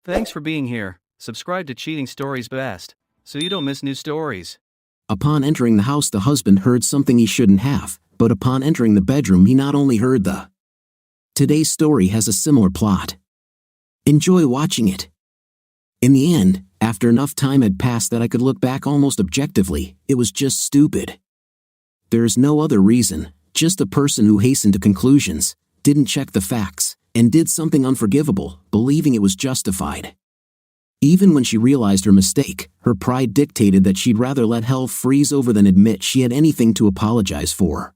Thanks for being here. Subscribe to Cheating Stories Best, so you don't miss new stories. Upon entering the house, the husband heard something he shouldn't have, but upon entering the bedroom, he not only heard the. Today's story has a similar plot. Enjoy watching it. In the end, after enough time had passed that I could look back almost objectively, it was just stupid. There is no other reason, just a person who hastened to conclusions, didn't check the facts, and did something unforgivable, believing it was justified. Even when she realized her mistake, her pride dictated that she'd rather let hell freeze over than admit she had anything to apologize for.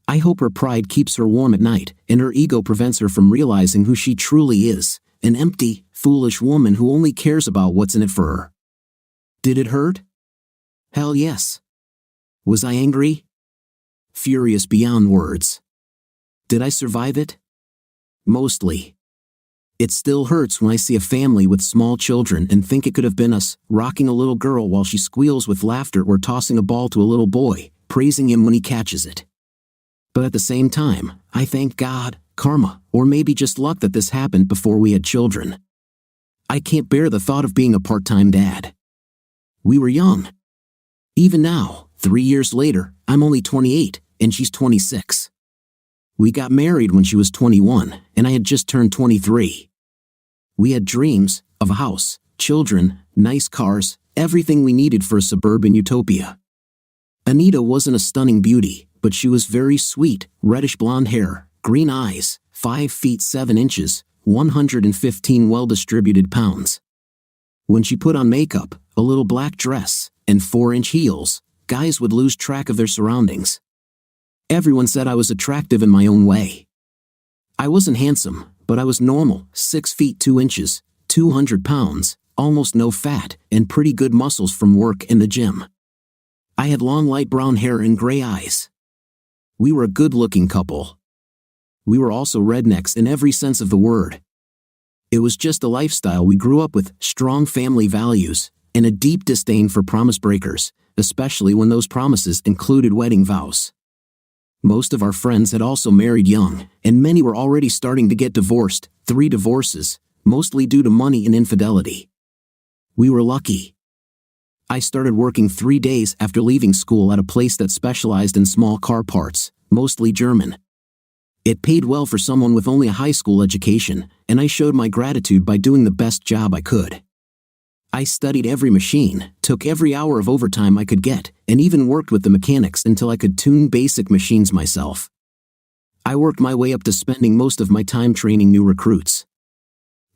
I hope her pride keeps her warm at night, and her ego prevents her from realizing who she truly is, an empty, foolish woman who only cares about what's in it for her. Did it hurt? Hell yes. Was I angry? Furious beyond words. Did I survive it? Mostly. It still hurts when I see a family with small children and think it could have been us, rocking a little girl while she squeals with laughter, or tossing a ball to a little boy, praising him when he catches it. But at the same time, I thank God, karma, or maybe just luck that this happened before we had children. I can't bear the thought of being a part-time dad. We were young. Even now, 3 years later, I'm only 28, and she's 26. We got married when she was 21, and I had just turned 23. We had dreams of a house, children, nice cars, everything we needed for a suburban utopia. Anita wasn't a stunning beauty, but she was very sweet, reddish blonde hair, green eyes, 5 feet 7 inches, 115 well-distributed pounds. When she put on makeup, a little black dress, and 4-inch heels, guys would lose track of their surroundings. Everyone said I was attractive in my own way. I wasn't handsome, but I was normal, 6 feet 2 inches, 200 pounds, almost no fat, and pretty good muscles from work in the gym. I had long light brown hair and gray eyes. We were a good-looking couple. We were also rednecks in every sense of the word. It was just a lifestyle we grew up with, strong family values, and a deep disdain for promise breakers, especially when those promises included wedding vows. Most of our friends had also married young, and many were already starting to get divorced, 3 divorces, mostly due to money and infidelity. We were lucky. I started working 3 days after leaving school at a place that specialized in small car parts, mostly German. It paid well for someone with only a high school education, and I showed my gratitude by doing the best job I could. I studied every machine, took every hour of overtime I could get, and even worked with the mechanics until I could tune basic machines myself. I worked my way up to spending most of my time training new recruits.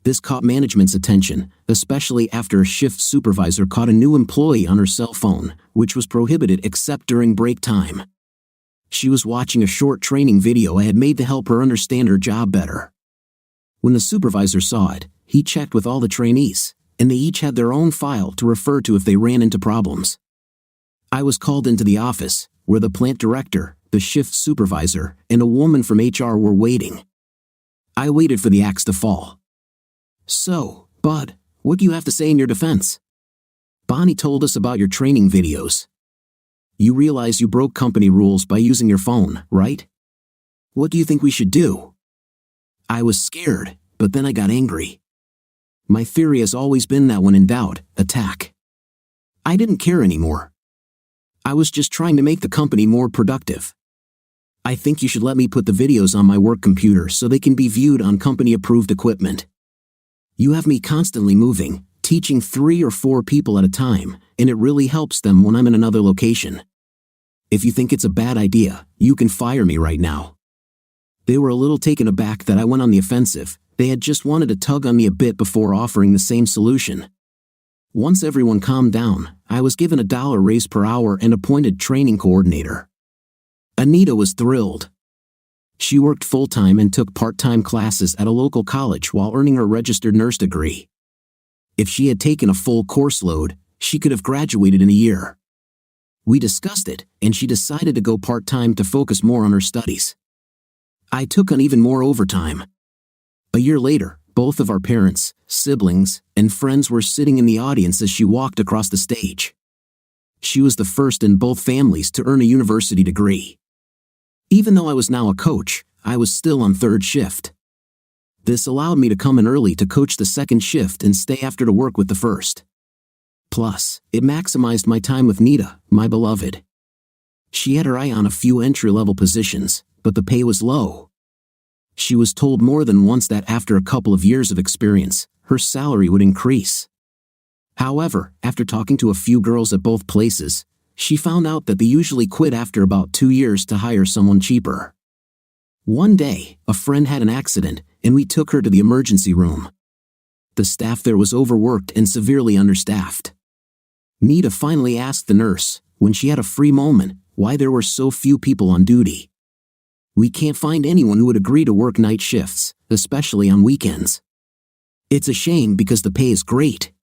This caught management's attention, especially after a shift supervisor caught a new employee on her cell phone, which was prohibited except during break time. She was watching a short training video I had made to help her understand her job better. When the supervisor saw it, he checked with all the trainees, and they each had their own file to refer to if they ran into problems. I was called into the office, where the plant director, the shift supervisor, and a woman from HR were waiting. I waited for the axe to fall. "So, Bud, what do you have to say in your defense? Bonnie told us about your training videos. You realize you broke company rules by using your phone, right? What do you think we should do?" I was scared, but then I got angry. My theory has always been that when in doubt, attack. I didn't care anymore. I was just trying to make the company more productive. "I think you should let me put the videos on my work computer so they can be viewed on company-approved equipment. You have me constantly moving, teaching 3 or 4 people at a time, and it really helps them when I'm in another location. If you think it's a bad idea, you can fire me right now." They were a little taken aback that I went on the offensive. They had just wanted to tug on me a bit before offering the same solution. Once everyone calmed down, I was given a $1 raise per hour and appointed training coordinator. Anita was thrilled. She worked full-time and took part-time classes at a local college while earning her registered nurse degree. If she had taken a full course load, she could have graduated in a year. We discussed it, and she decided to go part-time to focus more on her studies. I took on even more overtime. A year later, both of our parents, siblings, and friends were sitting in the audience as she walked across the stage. She was the first in both families to earn a university degree. Even though I was now a coach, I was still on 3rd shift. This allowed me to come in early to coach the second shift and stay after to work with the first. Plus, it maximized my time with Nita, my beloved. She had her eye on a few entry-level positions, but the pay was low. She was told more than once that after a couple of years of experience, her salary would increase. However, after talking to a few girls at both places, she found out that they usually quit after about 2 years to hire someone cheaper. One day, a friend had an accident, and we took her to the emergency room. The staff there was overworked and severely understaffed. Nita finally asked the nurse, when she had a free moment, why there were so few people on duty. We can't find anyone who would agree to work night shifts, especially on weekends. It's a shame because the pay is great.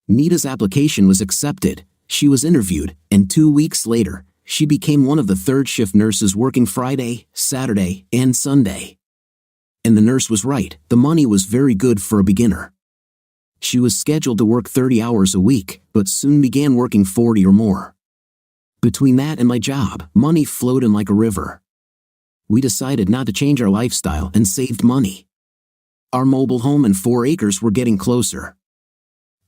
Nita's application was accepted, she was interviewed, and 2 weeks later, she became one of the third shift nurses working Friday, Saturday, and Sunday. And the nurse was right, the money was very good for a beginner. She was scheduled to work 30 hours a week, but soon began working 40 or more. Between that and my job, money flowed in like a river. We decided not to change our lifestyle and saved money. Our mobile home and 4 acres were getting closer.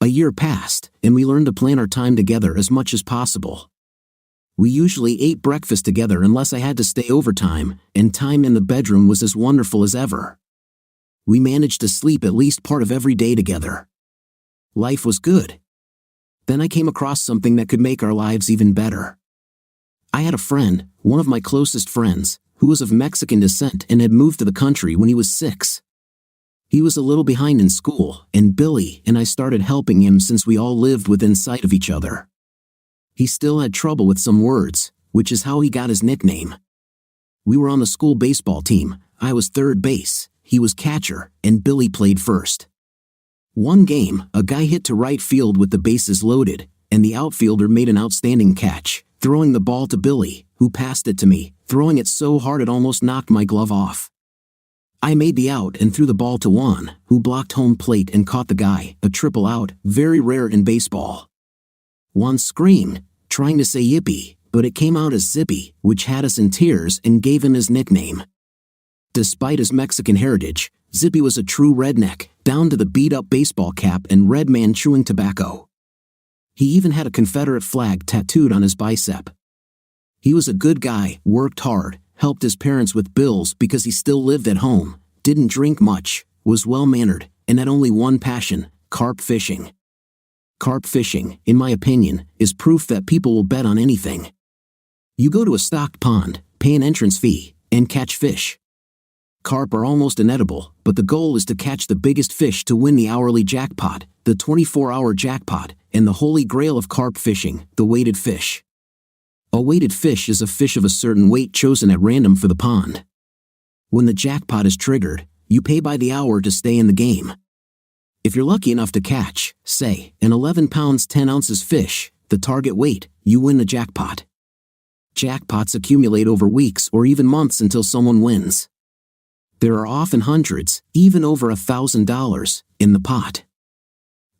A year passed, and we learned to plan our time together as much as possible. We usually ate breakfast together unless I had to stay overtime, and time in the bedroom was as wonderful as ever. We managed to sleep at least part of every day together. Life was good. Then I came across something that could make our lives even better. I had a friend, one of my closest friends, who was of Mexican descent and had moved to the country when he was 6. He was a little behind in school, and Billy and I started helping him since we all lived within sight of each other. He still had trouble with some words, which is how he got his nickname. We were on the school baseball team. I was third base, he was catcher, and Billy played first. One game, a guy hit to right field with the bases loaded, and the outfielder made an outstanding catch, throwing the ball to Billy, who passed it to me, throwing it so hard it almost knocked my glove off. I made the out and threw the ball to Juan, who blocked home plate and caught the guy, a triple out, very rare in baseball. Juan screamed, trying to say yippee, but it came out as Zippy, which had us in tears and gave him his nickname. Despite his Mexican heritage, Zippy was a true redneck, down to the beat-up baseball cap and red man chewing tobacco. He even had a Confederate flag tattooed on his bicep. He was a good guy, worked hard, helped his parents with bills because he still lived at home, didn't drink much, was well-mannered, and had only one passion, carp fishing. Carp fishing, in my opinion, is proof that people will bet on anything. You go to a stocked pond, pay an entrance fee, and catch fish. Carp are almost inedible, but the goal is to catch the biggest fish to win the hourly jackpot, the 24-hour jackpot, and the holy grail of carp fishing, the weighted fish. A weighted fish is a fish of a certain weight chosen at random for the pond. When the jackpot is triggered, you pay by the hour to stay in the game. If you're lucky enough to catch, say, an 11 pounds 10 ounces fish, the target weight, you win the jackpot. Jackpots accumulate over weeks or even months until someone wins. There are often hundreds, even over $1,000, in the pot.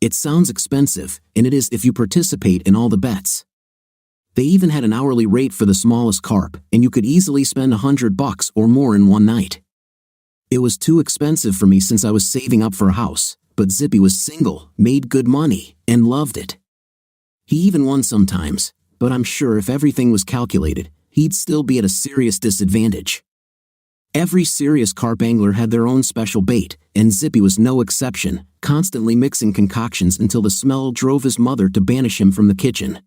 It sounds expensive, and it is if you participate in all the bets. They even had an hourly rate for the smallest carp, and you could easily spend $100 or more in one night. It was too expensive for me since I was saving up for a house, but Zippy was single, made good money, and loved it. He even won sometimes, but I'm sure if everything was calculated, he'd still be at a serious disadvantage. Every serious carp angler had their own special bait, and Zippy was no exception, constantly mixing concoctions until the smell drove his mother to banish him from the kitchen.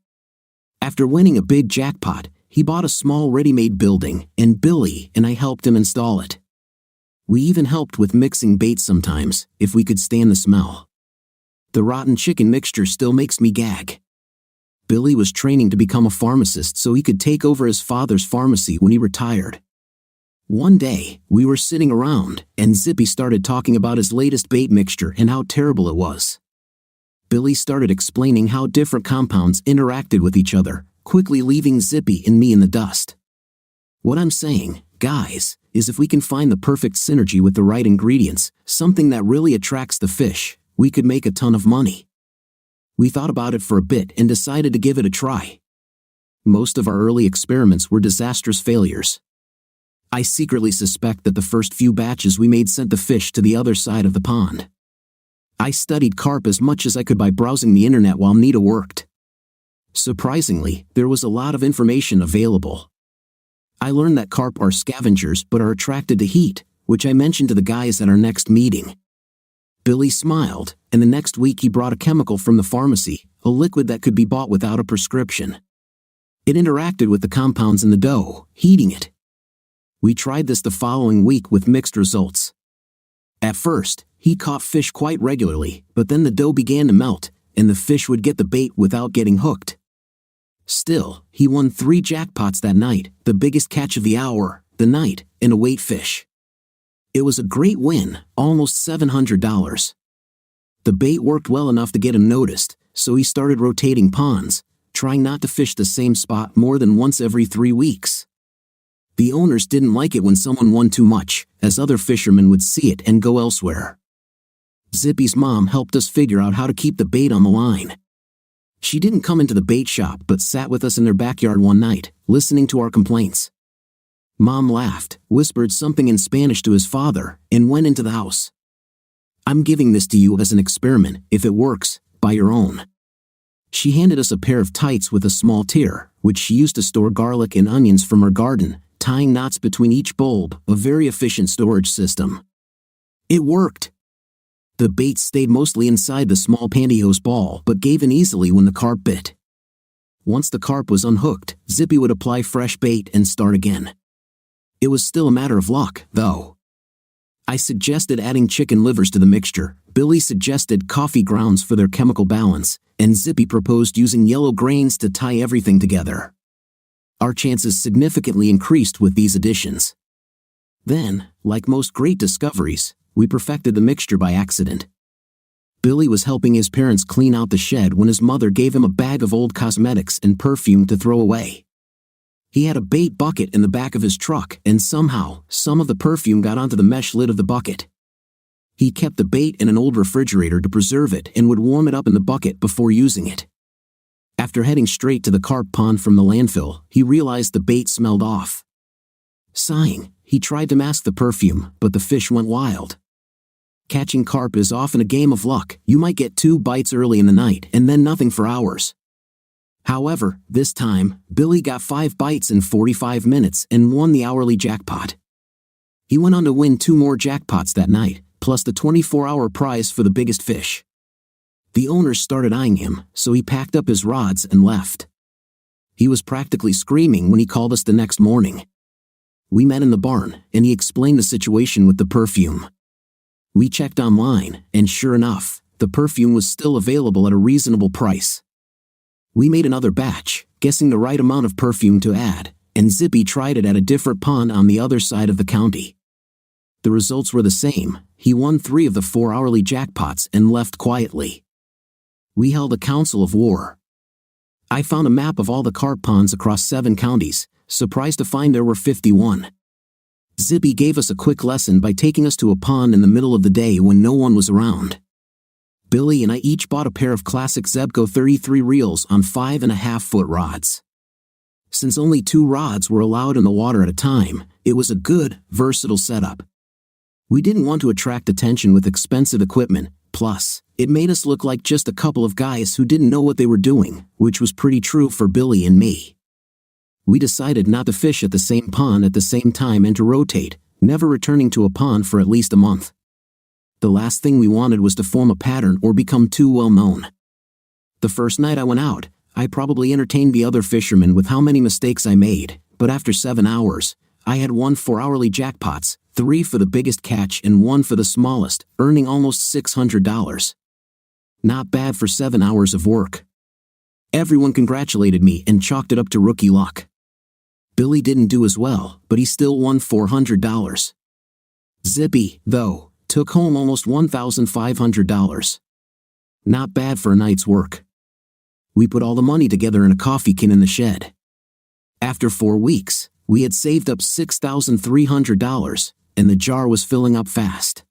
After winning a big jackpot, he bought a small ready-made building, and Billy and I helped him install it. We even helped with mixing bait sometimes, if we could stand the smell. The rotten chicken mixture still makes me gag. Billy was training to become a pharmacist so he could take over his father's pharmacy when he retired. One day, we were sitting around, and Zippy started talking about his latest bait mixture and how terrible it was. Billy started explaining how different compounds interacted with each other, quickly leaving Zippy and me in the dust. What I'm saying, guys, is if we can find the perfect synergy with the right ingredients, something that really attracts the fish, we could make a ton of money. We thought about it for a bit and decided to give it a try. Most of our early experiments were disastrous failures. I secretly suspect that the first few batches we made sent the fish to the other side of the pond. I studied carp as much as I could by browsing the internet while Nita worked. Surprisingly, there was a lot of information available. I learned that carp are scavengers but are attracted to heat, which I mentioned to the guys at our next meeting. Billy smiled, and the next week he brought a chemical from the pharmacy, a liquid that could be bought without a prescription. It interacted with the compounds in the dough, heating it. We tried this the following week with mixed results. At first, he caught fish quite regularly, but then the dough began to melt, and the fish would get the bait without getting hooked. Still, he won 3 jackpots that night, the biggest catch of the hour, the night, and a weight fish. It was a great win, almost $700. The bait worked well enough to get him noticed, so he started rotating ponds, trying not to fish the same spot more than once every 3 weeks. The owners didn't like it when someone won too much, as other fishermen would see it and go elsewhere. Zippy's mom helped us figure out how to keep the bait on the line. She didn't come into the bait shop but sat with us in their backyard one night, listening to our complaints. Mom laughed, whispered something in Spanish to his father, and went into the house. "I'm giving this to you as an experiment. If it works, buy your own." She handed us a pair of tights with a small tier, which she used to store garlic and onions from her garden, tying knots between each bulb, a very efficient storage system. It worked. The bait stayed mostly inside the small pantyhose ball but gave in easily when the carp bit. Once the carp was unhooked, Zippy would apply fresh bait and start again. It was still a matter of luck, though. I suggested adding chicken livers to the mixture, Billy suggested coffee grounds for their chemical balance, and Zippy proposed using yellow grains to tie everything together. Our chances significantly increased with these additions. Then, like most great discoveries, we perfected the mixture by accident. Billy was helping his parents clean out the shed when his mother gave him a bag of old cosmetics and perfume to throw away. He had a bait bucket in the back of his truck, and somehow, some of the perfume got onto the mesh lid of the bucket. He kept the bait in an old refrigerator to preserve it and would warm it up in the bucket before using it. After heading straight to the carp pond from the landfill, he realized the bait smelled off. Sighing, he tried to mask the perfume, but the fish went wild. Catching carp is often a game of luck. You might get 2 bites early in the night and then nothing for hours. However, this time, Billy got 5 bites in 45 minutes and won the hourly jackpot. He went on to win 2 more jackpots that night, plus the 24-hour prize for the biggest fish. The owners started eyeing him, so he packed up his rods and left. He was practically screaming when he called us the next morning. We met in the barn, and he explained the situation with the perfume. We checked online, and sure enough, the perfume was still available at a reasonable price. We made another batch, guessing the right amount of perfume to add, and Zippy tried it at a different pond on the other side of the county. The results were the same. He won 3 of the 4 hourly jackpots and left quietly. We held a council of war. I found a map of all the carp ponds across 7 counties, surprised to find there were 51. Zippy gave us a quick lesson by taking us to a pond in the middle of the day when no one was around. Billy and I each bought a pair of classic Zebco 33 reels on 5.5-foot rods. Since only 2 rods were allowed in the water at a time, it was a good, versatile setup. We didn't want to attract attention with expensive equipment, plus, it made us look like just a couple of guys who didn't know what they were doing, which was pretty true for Billy and me. We decided not to fish at the same pond at the same time and to rotate, never returning to a pond for at least a month. The last thing we wanted was to form a pattern or become too well known. The first night I went out, I probably entertained the other fishermen with how many mistakes I made, but after 7 hours, I had won 4 hourly jackpots, 3 for the biggest catch and 1 for the smallest, earning almost $600. Not bad for 7 hours of work. Everyone congratulated me and chalked it up to rookie luck. Billy didn't do as well, but he still won $400. Zippy, though, took home almost $1,500. Not bad for a night's work. We put all the money together in a coffee can in the shed. After 4 weeks, we had saved up $6,300, and the jar was filling up fast.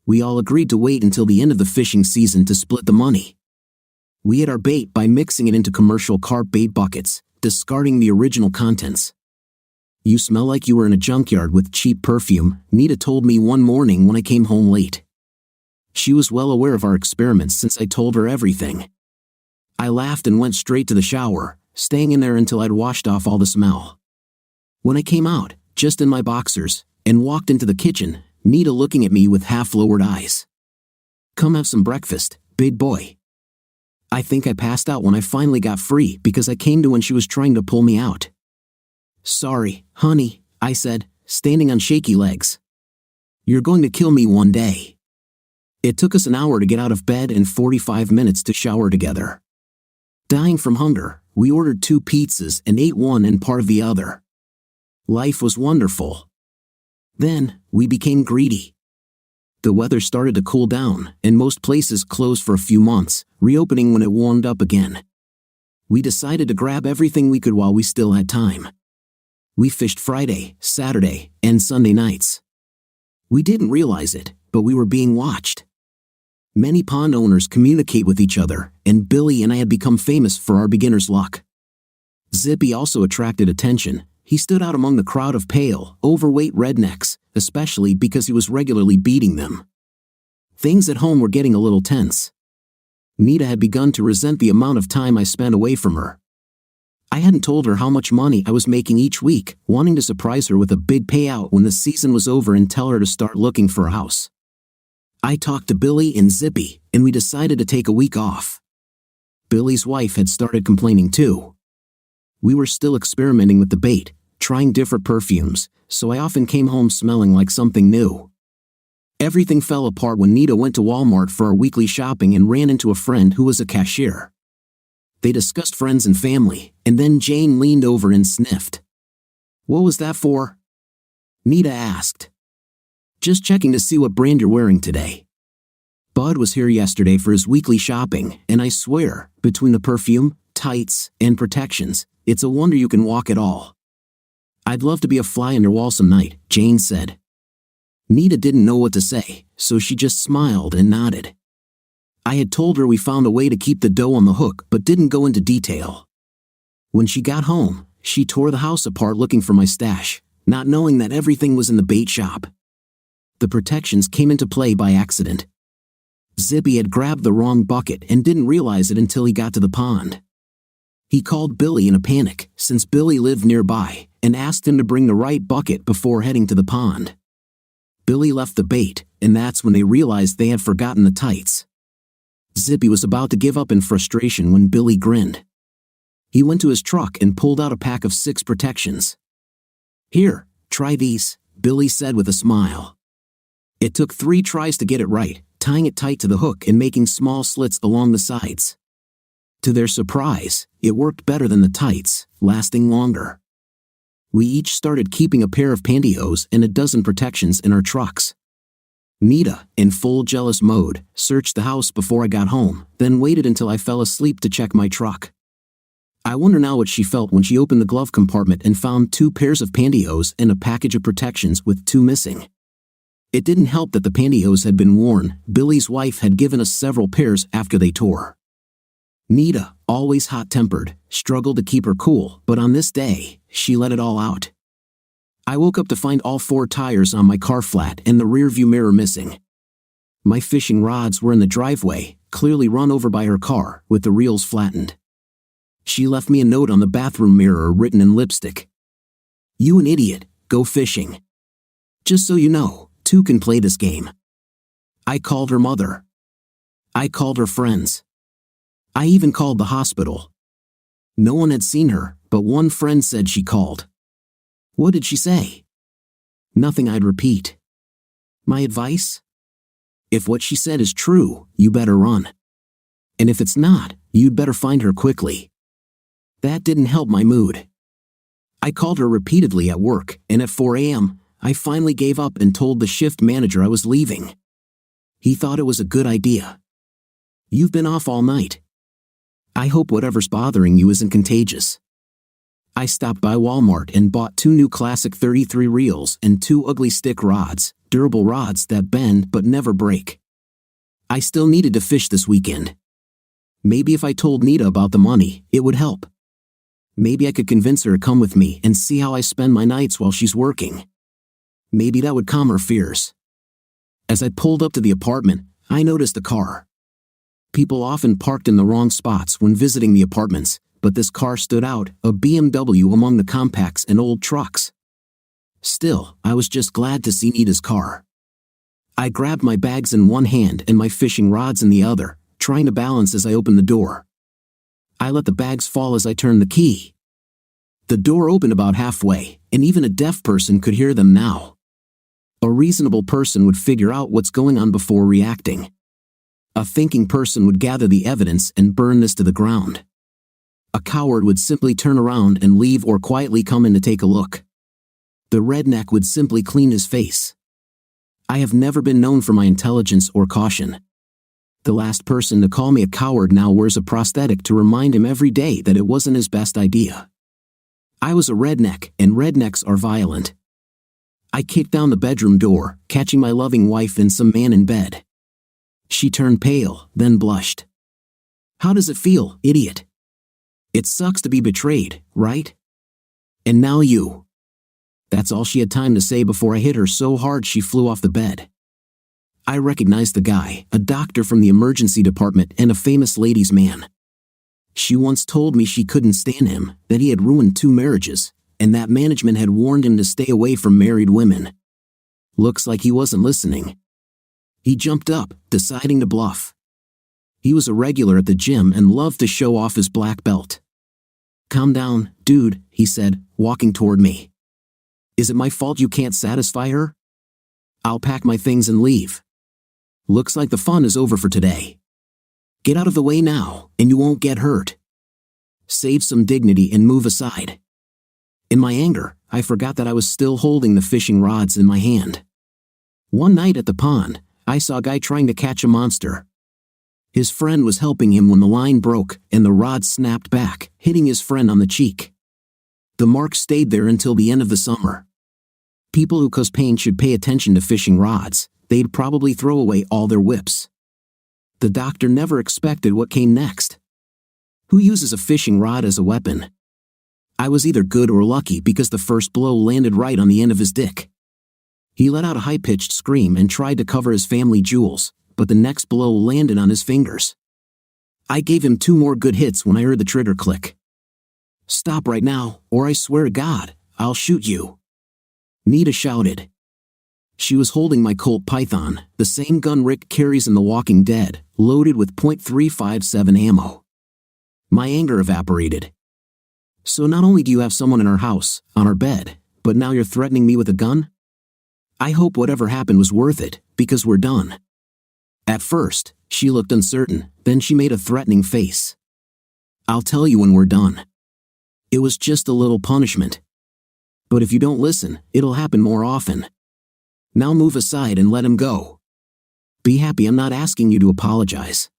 We all agreed to wait until the end of the fishing season to split the money. We hid our bait by mixing it into commercial carp bait buckets, discarding the original contents. "You smell like you were in a junkyard with cheap perfume," Nita told me one morning when I came home late. She was well aware of our experiments since I told her everything. I laughed and went straight to the shower, staying in there until I'd washed off all the smell. When I came out, just in my boxers, and walked into the kitchen, Nita looking at me with half-lowered eyes. "Come have some breakfast, big boy." I think I passed out when I finally got free because I came to when she was trying to pull me out. "Sorry, honey," I said, standing on shaky legs. "You're going to kill me one day." It took us an hour to get out of bed and 45 minutes to shower together. Dying from hunger, we ordered 2 pizzas and ate one and part of the other. Life was wonderful. Then, we became greedy. The weather started to cool down, and most places closed for a few months, reopening when it warmed up again. We decided to grab everything we could while we still had time. We fished Friday, Saturday, and Sunday nights. We didn't realize it, but we were being watched. Many pond owners communicate with each other, and Billy and I had become famous for our beginner's luck. Zippy also attracted attention. He stood out among the crowd of pale, overweight rednecks, especially because he was regularly beating them. Things at home were getting a little tense. Nita had begun to resent the amount of time I spent away from her. I hadn't told her how much money I was making each week, wanting to surprise her with a big payout when the season was over and tell her to start looking for a house. I talked to Billy and Zippy, and we decided to take a week off. Billy's wife had started complaining too. We were still experimenting with the bait, trying different perfumes, so I often came home smelling like something new. Everything fell apart when Nita went to Walmart for our weekly shopping and ran into a friend who was a cashier. They discussed friends and family, and then Jane leaned over and sniffed. "What was that for?" Nita asked. "Just checking to see what brand you're wearing today." Bud was here yesterday for his weekly shopping, and I swear, between the perfume, tights, and protections, it's a wonder you can walk at all. "I'd love to be a fly on your wall some night," Jane said. Nita didn't know what to say, so she just smiled and nodded. I had told her we found a way to keep the dough on the hook but didn't go into detail. When she got home, she tore the house apart looking for my stash, not knowing that everything was in the bait shop. The protections came into play by accident. Zippy had grabbed the wrong bucket and didn't realize it until he got to the pond. He called Billy in a panic, since Billy lived nearby, and asked him to bring the right bucket before heading to the pond. Billy left the bait, and that's when they realized they had forgotten the tights. Zippy was about to give up in frustration when Billy grinned. He went to his truck and pulled out a pack of 6 protections. "Here, try these," Billy said with a smile. It took 3 tries to get it right, tying it tight to the hook and making small slits along the sides. To their surprise, it worked better than the tights, lasting longer. We each started keeping a pair of pantyhose and a dozen protections in our trucks. Nita, in full jealous mode, searched the house before I got home, then waited until I fell asleep to check my truck. I wonder now what she felt when she opened the glove compartment and found 2 pairs of pantyhose and a package of protections with 2 missing. It didn't help that the pantyhose had been worn. Billy's wife had given us several pairs after they tore. Nita, always hot-tempered, struggled to keep her cool, but on this day, she let it all out. I woke up to find all 4 tires on my car flat and the rearview mirror missing. My fishing rods were in the driveway, clearly run over by her car, with the reels flattened. She left me a note on the bathroom mirror written in lipstick. "You an idiot, go fishing. Just so you know, 2 can play this game." I called her mother. I called her friends. I even called the hospital. No one had seen her, but one friend said she called. What did she say? Nothing I'd repeat. My advice? If what she said is true, you better run. And if it's not, you'd better find her quickly. That didn't help my mood. I called her repeatedly at work, and at 4 a.m., I finally gave up and told the shift manager I was leaving. He thought it was a good idea. "You've been off all night. I hope whatever's bothering you isn't contagious." I stopped by Walmart and bought 2 new classic 33 reels and 2 ugly stick rods, durable rods that bend but never break. I still needed to fish this weekend. Maybe if I told Nita about the money, it would help. Maybe I could convince her to come with me and see how I spend my nights while she's working. Maybe that would calm her fears. As I pulled up to the apartment, I noticed a car. People often parked in the wrong spots when visiting the apartments, but this car stood out, a BMW among the compacts and old trucks. Still, I was just glad to see Nita's car. I grabbed my bags in one hand and my fishing rods in the other, trying to balance as I opened the door. I let the bags fall as I turned the key. The door opened about halfway, and even a deaf person could hear them now. A reasonable person would figure out what's going on before reacting. A thinking person would gather the evidence and burn this to the ground. A coward would simply turn around and leave or quietly come in to take a look. The redneck would simply clean his face. I have never been known for my intelligence or caution. The last person to call me a coward now wears a prosthetic to remind him every day that it wasn't his best idea. I was a redneck, and rednecks are violent. I kicked down the bedroom door, catching my loving wife and some man in bed. She turned pale, then blushed. "How does it feel, idiot? It sucks to be betrayed, right? And now you." That's all she had time to say before I hit her so hard she flew off the bed. I recognized the guy, a doctor from the emergency department and a famous ladies' man. She once told me she couldn't stand him, that he had ruined 2 marriages, and that management had warned him to stay away from married women. Looks like he wasn't listening. He jumped up, deciding to bluff. He was a regular at the gym and loved to show off his black belt. "Calm down, dude," he said, walking toward me. "Is it my fault you can't satisfy her? I'll pack my things and leave. Looks like the fun is over for today. Get out of the way now, and you won't get hurt. Save some dignity and move aside." In my anger, I forgot that I was still holding the fishing rods in my hand. One night at the pond, I saw a guy trying to catch a monster. His friend was helping him when the line broke and the rod snapped back, hitting his friend on the cheek. The mark stayed there until the end of the summer. People who cause pain should pay attention to fishing rods. They'd probably throw away all their whips. The doctor never expected what came next. Who uses a fishing rod as a weapon? I was either good or lucky because the first blow landed right on the end of his dick. He let out a high-pitched scream and tried to cover his family jewels, but the next blow landed on his fingers. I gave him 2 more good hits when I heard the trigger click. "Stop right now, or I swear to God, I'll shoot you," Nita shouted. She was holding my Colt Python, the same gun Rick carries in The Walking Dead, loaded with .357 ammo. My anger evaporated. "So not only do you have someone in our house, on our bed, but now you're threatening me with a gun? I hope whatever happened was worth it, because we're done." At first, she looked uncertain, then she made a threatening face. "I'll tell you when we're done. It was just a little punishment. But if you don't listen, it'll happen more often. Now move aside and let him go. Be happy I'm not asking you to apologize."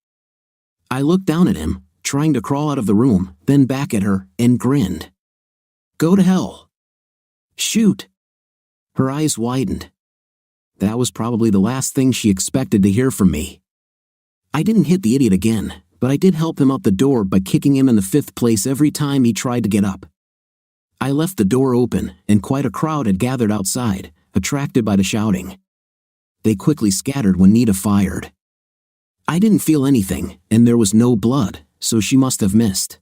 I looked down at him, trying to crawl out of the room, then back at her, and grinned. "Go to hell. Shoot." Her eyes widened. That was probably the last thing she expected to hear from me. I didn't hit the idiot again, but I did help him out the door by kicking him in the 5th place every time he tried to get up. I left the door open, and quite a crowd had gathered outside, attracted by the shouting. They quickly scattered when Nita fired. I didn't feel anything, and there was no blood, so she must have missed.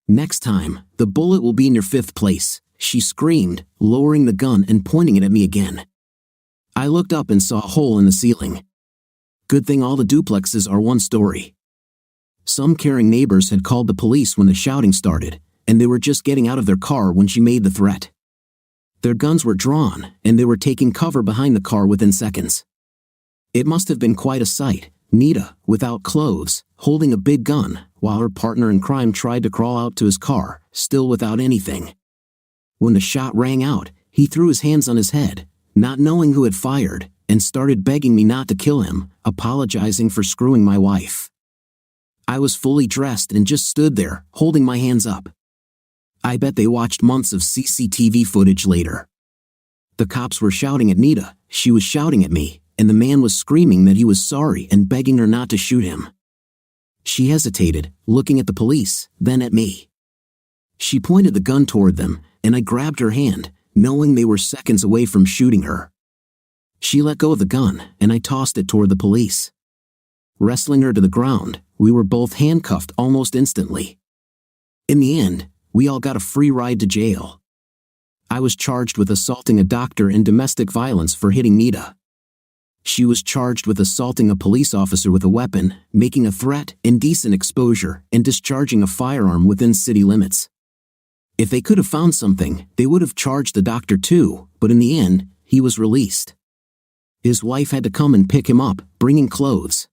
"Next time, the bullet will be in your 5th place," she screamed, lowering the gun and pointing it at me again. I looked up and saw a hole in the ceiling. Good thing all the duplexes are 1 story. Some caring neighbors had called the police when the shouting started, and they were just getting out of their car when she made the threat. Their guns were drawn, and they were taking cover behind the car within seconds. It must have been quite a sight, Nita, without clothes, holding a big gun, while her partner in crime tried to crawl out to his car, still without anything. When the shot rang out, he threw his hands on his head, not knowing who had fired, and started begging me not to kill him, apologizing for screwing my wife. I was fully dressed and just stood there, holding my hands up. I bet they watched months of CCTV footage later. The cops were shouting at Nita, she was shouting at me, and the man was screaming that he was sorry and begging her not to shoot him. She hesitated, looking at the police, then at me. She pointed the gun toward them, and I grabbed her hand, knowing they were seconds away from shooting her. She let go of the gun, and I tossed it toward the police. Wrestling her to the ground, we were both handcuffed almost instantly. In the end, we all got a free ride to jail. I was charged with assaulting a doctor and domestic violence for hitting Nita. She was charged with assaulting a police officer with a weapon, making a threat, indecent exposure, and discharging a firearm within city limits. If they could have found something, they would have charged the doctor too, but in the end, he was released. His wife had to come and pick him up, bringing clothes.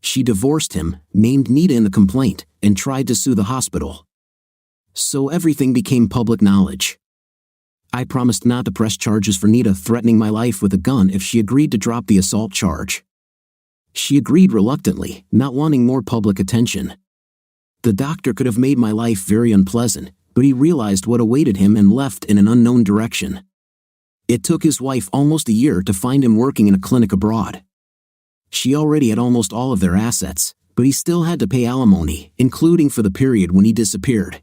She divorced him, named Nita in the complaint, and tried to sue the hospital. So everything became public knowledge. I promised not to press charges for Nita threatening my life with a gun if she agreed to drop the assault charge. She agreed reluctantly, not wanting more public attention. The doctor could have made my life very unpleasant, but he realized what awaited him and left in an unknown direction. It took his wife almost a year to find him working in a clinic abroad. She already had almost all of their assets, but he still had to pay alimony, including for the period when he disappeared.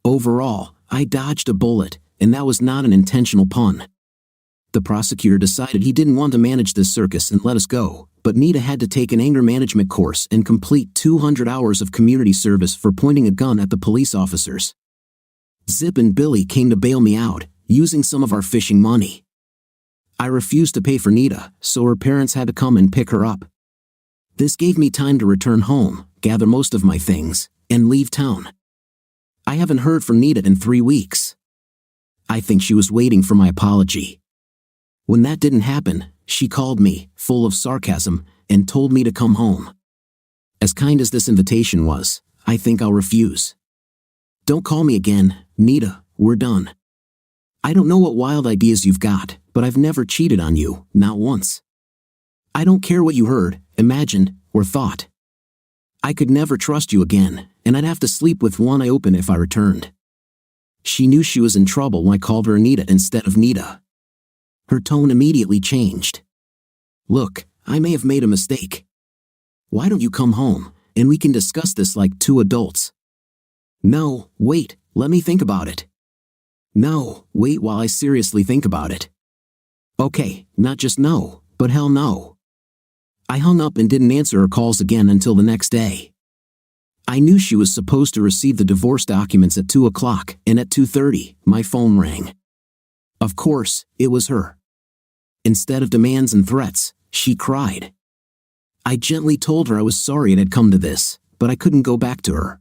Overall, I dodged a bullet, and that was not an intentional pun. The prosecutor decided he didn't want to manage this circus and let us go, but Nita had to take an anger management course and complete 200 hours of community service for pointing a gun at the police officers. Zip and Billy came to bail me out, using some of our fishing money. I refused to pay for Nita, so her parents had to come and pick her up. This gave me time to return home, gather most of my things, and leave town. I haven't heard from Nita in 3 weeks. I think she was waiting for my apology. When that didn't happen, she called me, full of sarcasm, and told me to come home. As kind as this invitation was, I think I'll refuse. Don't call me again, Nita, we're done. I don't know what wild ideas you've got, but I've never cheated on you, not once. I don't care what you heard, imagined, or thought. I could never trust you again, and I'd have to sleep with one eye open if I returned. She knew she was in trouble when I called her Anita instead of Nita. Her tone immediately changed. Look, I may have made a mistake. Why don't you come home, and we can discuss this like two adults? No, wait, let me think about it. No, wait while I seriously think about it. Okay, not just no, but hell no. I hung up and didn't answer her calls again until the next day. I knew she was supposed to receive the divorce documents at 2 o'clock, and at 2:30, my phone rang. Of course, it was her. Instead of demands and threats, she cried. I gently told her I was sorry it had come to this, but I couldn't go back to her.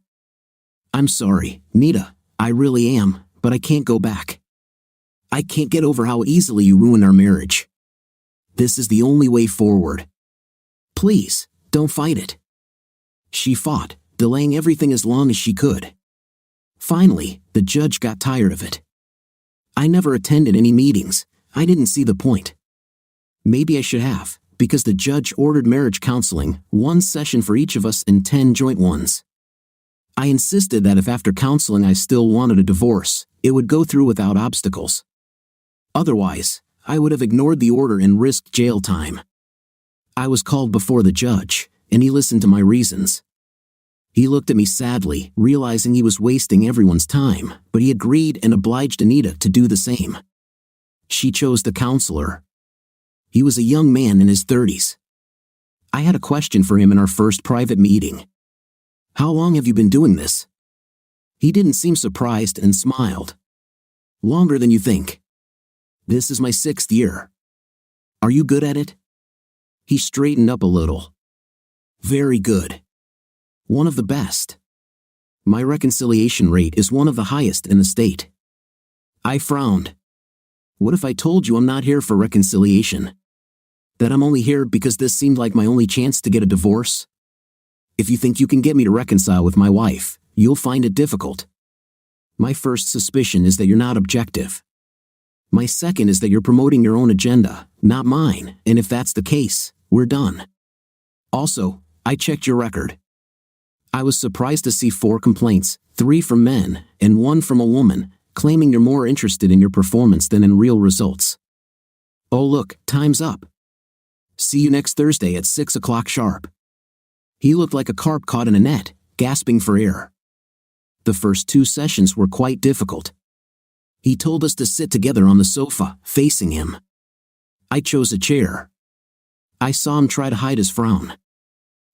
I'm sorry, Nita, I really am, but I can't go back. I can't get over how easily you ruined our marriage. This is the only way forward. Please, don't fight it. She fought, delaying everything as long as she could. Finally, the judge got tired of it. I never attended any meetings. I didn't see the point. Maybe I should have, because the judge ordered marriage counseling, 1 session for each of us and 10 joint ones. I insisted that if after counseling I still wanted a divorce, it would go through without obstacles. Otherwise, I would have ignored the order and risked jail time. I was called before the judge, and he listened to my reasons. He looked at me sadly, realizing he was wasting everyone's time, but he agreed and obliged Anita to do the same. She chose the counselor. He was a young man in his 30s. I had a question for him in our first private meeting. How long have you been doing this? He didn't seem surprised and smiled. Longer than you think. This is my 6th year. Are you good at it? He straightened up a little. Very good. One of the best. My reconciliation rate is one of the highest in the state. I frowned. What if I told you I'm not here for reconciliation? That I'm only here because this seemed like my only chance to get a divorce? If you think you can get me to reconcile with my wife, you'll find it difficult. My first suspicion is that you're not objective. My second is that you're promoting your own agenda, not mine, and if that's the case, we're done. Also, I checked your record. I was surprised to see 4 complaints, 3 from men, and 1 from a woman, claiming you're more interested in your performance than in real results. Oh look, time's up. See you next Thursday at 6 o'clock sharp. He looked like a carp caught in a net, gasping for air. The first 2 sessions were quite difficult. He told us to sit together on the sofa, facing him. I chose a chair. I saw him try to hide his frown.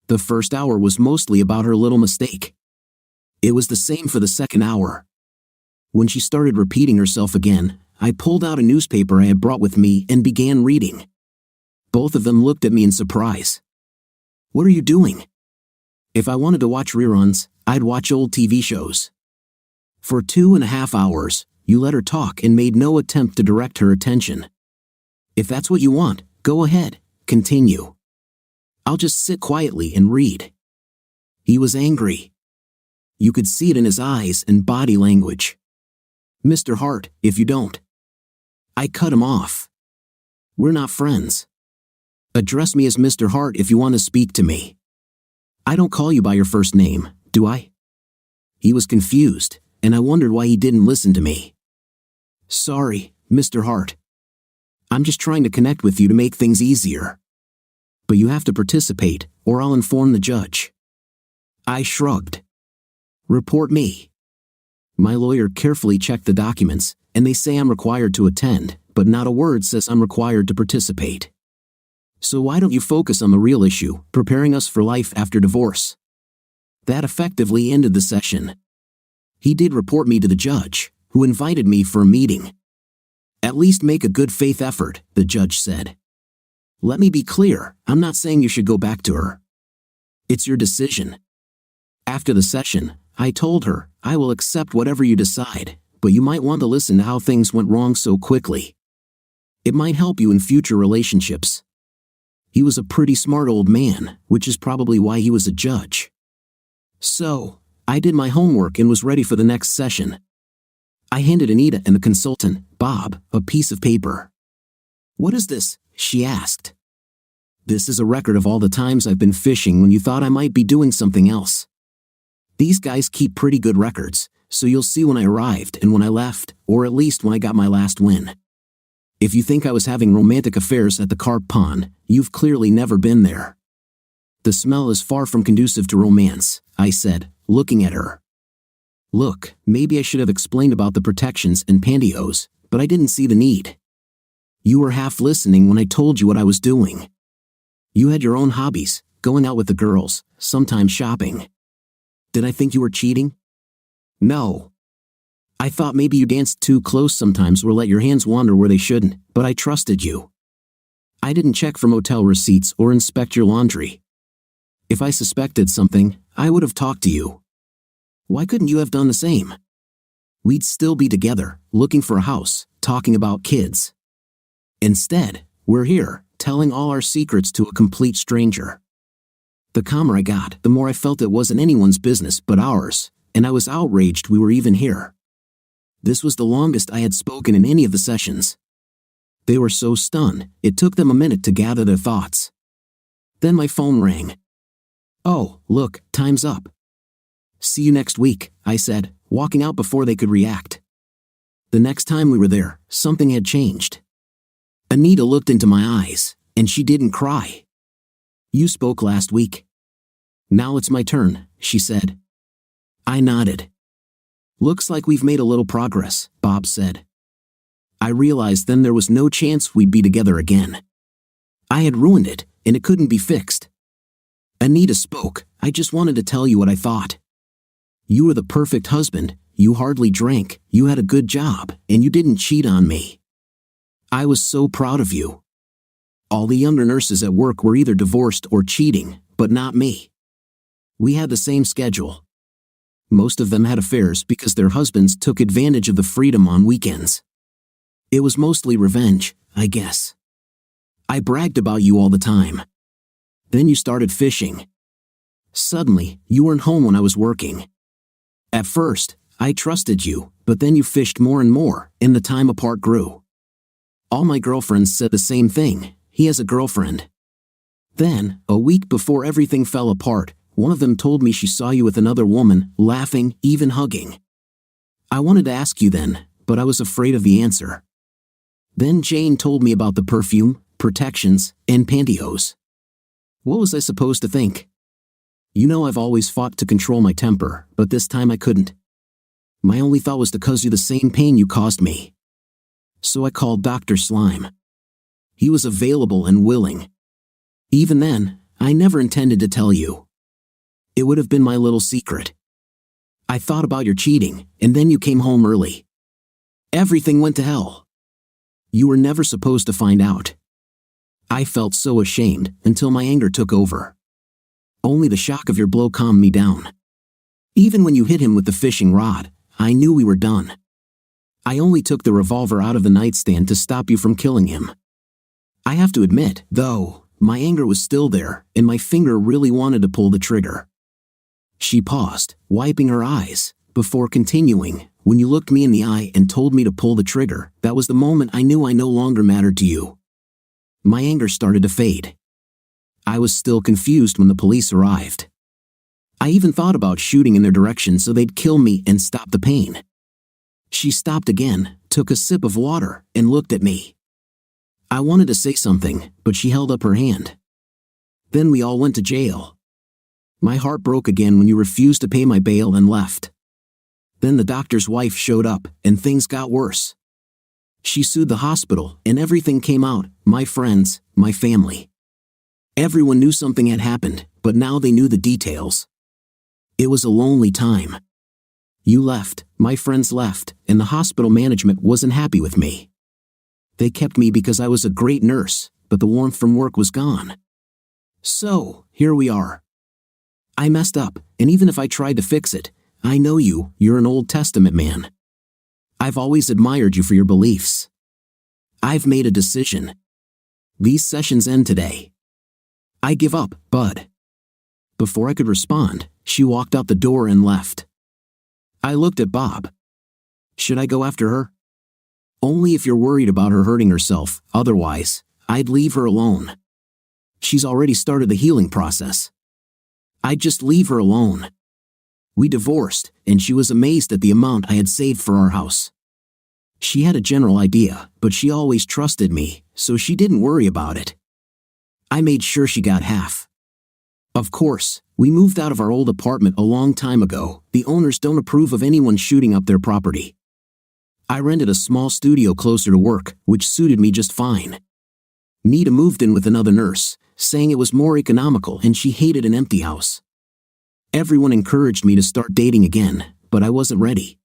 The first hour was mostly about her little mistake. It was the same for the second hour. When she started repeating herself again, I pulled out a newspaper I had brought with me and began reading. Both of them looked at me in surprise. "What are you doing?" If I wanted to watch reruns, I'd watch old TV shows. For 2.5 hours, you let her talk and made no attempt to direct her attention. If that's what you want, go ahead, continue. I'll just sit quietly and read. He was angry. You could see it in his eyes and body language. "Mr. Hart, if you don't." I cut him off. "We're not friends. Address me as Mr. Hart if you want to speak to me. I don't call you by your first name, do I?" He was confused, and I wondered why he didn't listen to me. "Sorry, Mr. Hart. I'm just trying to connect with you to make things easier. But you have to participate, or I'll inform the judge." I shrugged. "Report me." My lawyer carefully checked the documents, and they say I'm required to attend, but not a word says I'm required to participate. "So why don't you focus on the real issue, preparing us for life after divorce?" That effectively ended the session. He did report me to the judge, who invited me for a meeting. "At least make a good faith effort," the judge said. "Let me be clear, I'm not saying you should go back to her. It's your decision." After the session, I told her, "I will accept whatever you decide, but you might want to listen to how things went wrong so quickly. It might help you in future relationships." He was a pretty smart old man, which is probably why he was a judge. So, I did my homework and was ready for the next session. I handed Anita and the consultant, Bob, a piece of paper. "What is this?" she asked. "This is a record of all the times I've been fishing when you thought I might be doing something else. These guys keep pretty good records, so you'll see when I arrived and when I left, or at least when I got my last win. If you think I was having romantic affairs at the carp pond, you've clearly never been there." "The smell is far from conducive to romance," I said, looking at her. "Look, maybe I should have explained about the protections and pantyhose, but I didn't see the need. You were half listening when I told you what I was doing. You had your own hobbies, going out with the girls, sometimes shopping. Did I think you were cheating? No. I thought maybe you danced too close sometimes or let your hands wander where they shouldn't, but I trusted you. I didn't check for motel receipts or inspect your laundry. If I suspected something, I would have talked to you. Why couldn't you have done the same? We'd still be together, looking for a house, talking about kids. Instead, we're here, telling all our secrets to a complete stranger." The calmer I got, the more I felt it wasn't anyone's business but ours, and I was outraged we were even here. This was the longest I had spoken in any of the sessions. They were so stunned, it took them a minute to gather their thoughts. Then my phone rang. "Oh, look, time's up." "See you next week," I said, walking out before they could react. The next time we were there, something had changed. Anita looked into my eyes, and she didn't cry. "You spoke last week. Now it's my turn," she said. I nodded. "Looks like we've made a little progress," Bob said. I realized then there was no chance we'd be together again. I had ruined it, and it couldn't be fixed. Anita spoke. "I just wanted to tell you what I thought. You were the perfect husband, you hardly drank, you had a good job, and you didn't cheat on me. I was so proud of you. All the younger nurses at work were either divorced or cheating, but not me. We had the same schedule. Most of them had affairs because their husbands took advantage of the freedom on weekends. It was mostly revenge, I guess. I bragged about you all the time. Then you started fishing. Suddenly, you weren't home when I was working. At first, I trusted you, but then you fished more and more, and the time apart grew. All my girlfriends said the same thing. He has a girlfriend. Then, a week before everything fell apart, one of them told me she saw you with another woman, laughing, even hugging. I wanted to ask you then, but I was afraid of the answer. Then Jane told me about the perfume, protections, and pantyhose. What was I supposed to think? You know I've always fought to control my temper, but this time I couldn't. My only thought was to cause you the same pain you caused me. So I called Dr. Slime. He was available and willing. Even then, I never intended to tell you. It would have been my little secret. I thought about your cheating, and then you came home early. Everything went to hell. You were never supposed to find out. I felt so ashamed until my anger took over. Only the shock of your blow calmed me down. Even when you hit him with the fishing rod, I knew we were done. I only took the revolver out of the nightstand to stop you from killing him. I have to admit, though, my anger was still there, and my finger really wanted to pull the trigger. She paused, wiping her eyes, before continuing. When you looked me in the eye and told me to pull the trigger, that was the moment I knew I no longer mattered to you. My anger started to fade. I was still confused when the police arrived. I even thought about shooting in their direction so they'd kill me and stop the pain. She stopped again, took a sip of water, and looked at me. I wanted to say something, but she held up her hand. Then we all went to jail. My heart broke again when you refused to pay my bail and left. Then the doctor's wife showed up, and things got worse. She sued the hospital, and everything came out, my friends, my family. Everyone knew something had happened, but now they knew the details. It was a lonely time. You left, my friends left, and the hospital management wasn't happy with me. They kept me because I was a great nurse, but the warmth from work was gone. So, here we are. I messed up, and even if I tried to fix it, I know you're an Old Testament man. I've always admired you for your beliefs. I've made a decision. These sessions end today. I give up, bud. Before I could respond, she walked out the door and left. I looked at Bob. Should I go after her? Only if you're worried about her hurting herself, otherwise, I'd leave her alone. She's already started the healing process. I'd just leave her alone. We divorced, and she was amazed at the amount I had saved for our house. She had a general idea, but she always trusted me, so she didn't worry about it. I made sure she got half. Of course, we moved out of our old apartment a long time ago. The owners don't approve of anyone shooting up their property. I rented a small studio closer to work, which suited me just fine. Nita moved in with another nurse, saying it was more economical and she hated an empty house. Everyone encouraged me to start dating again, but I wasn't ready.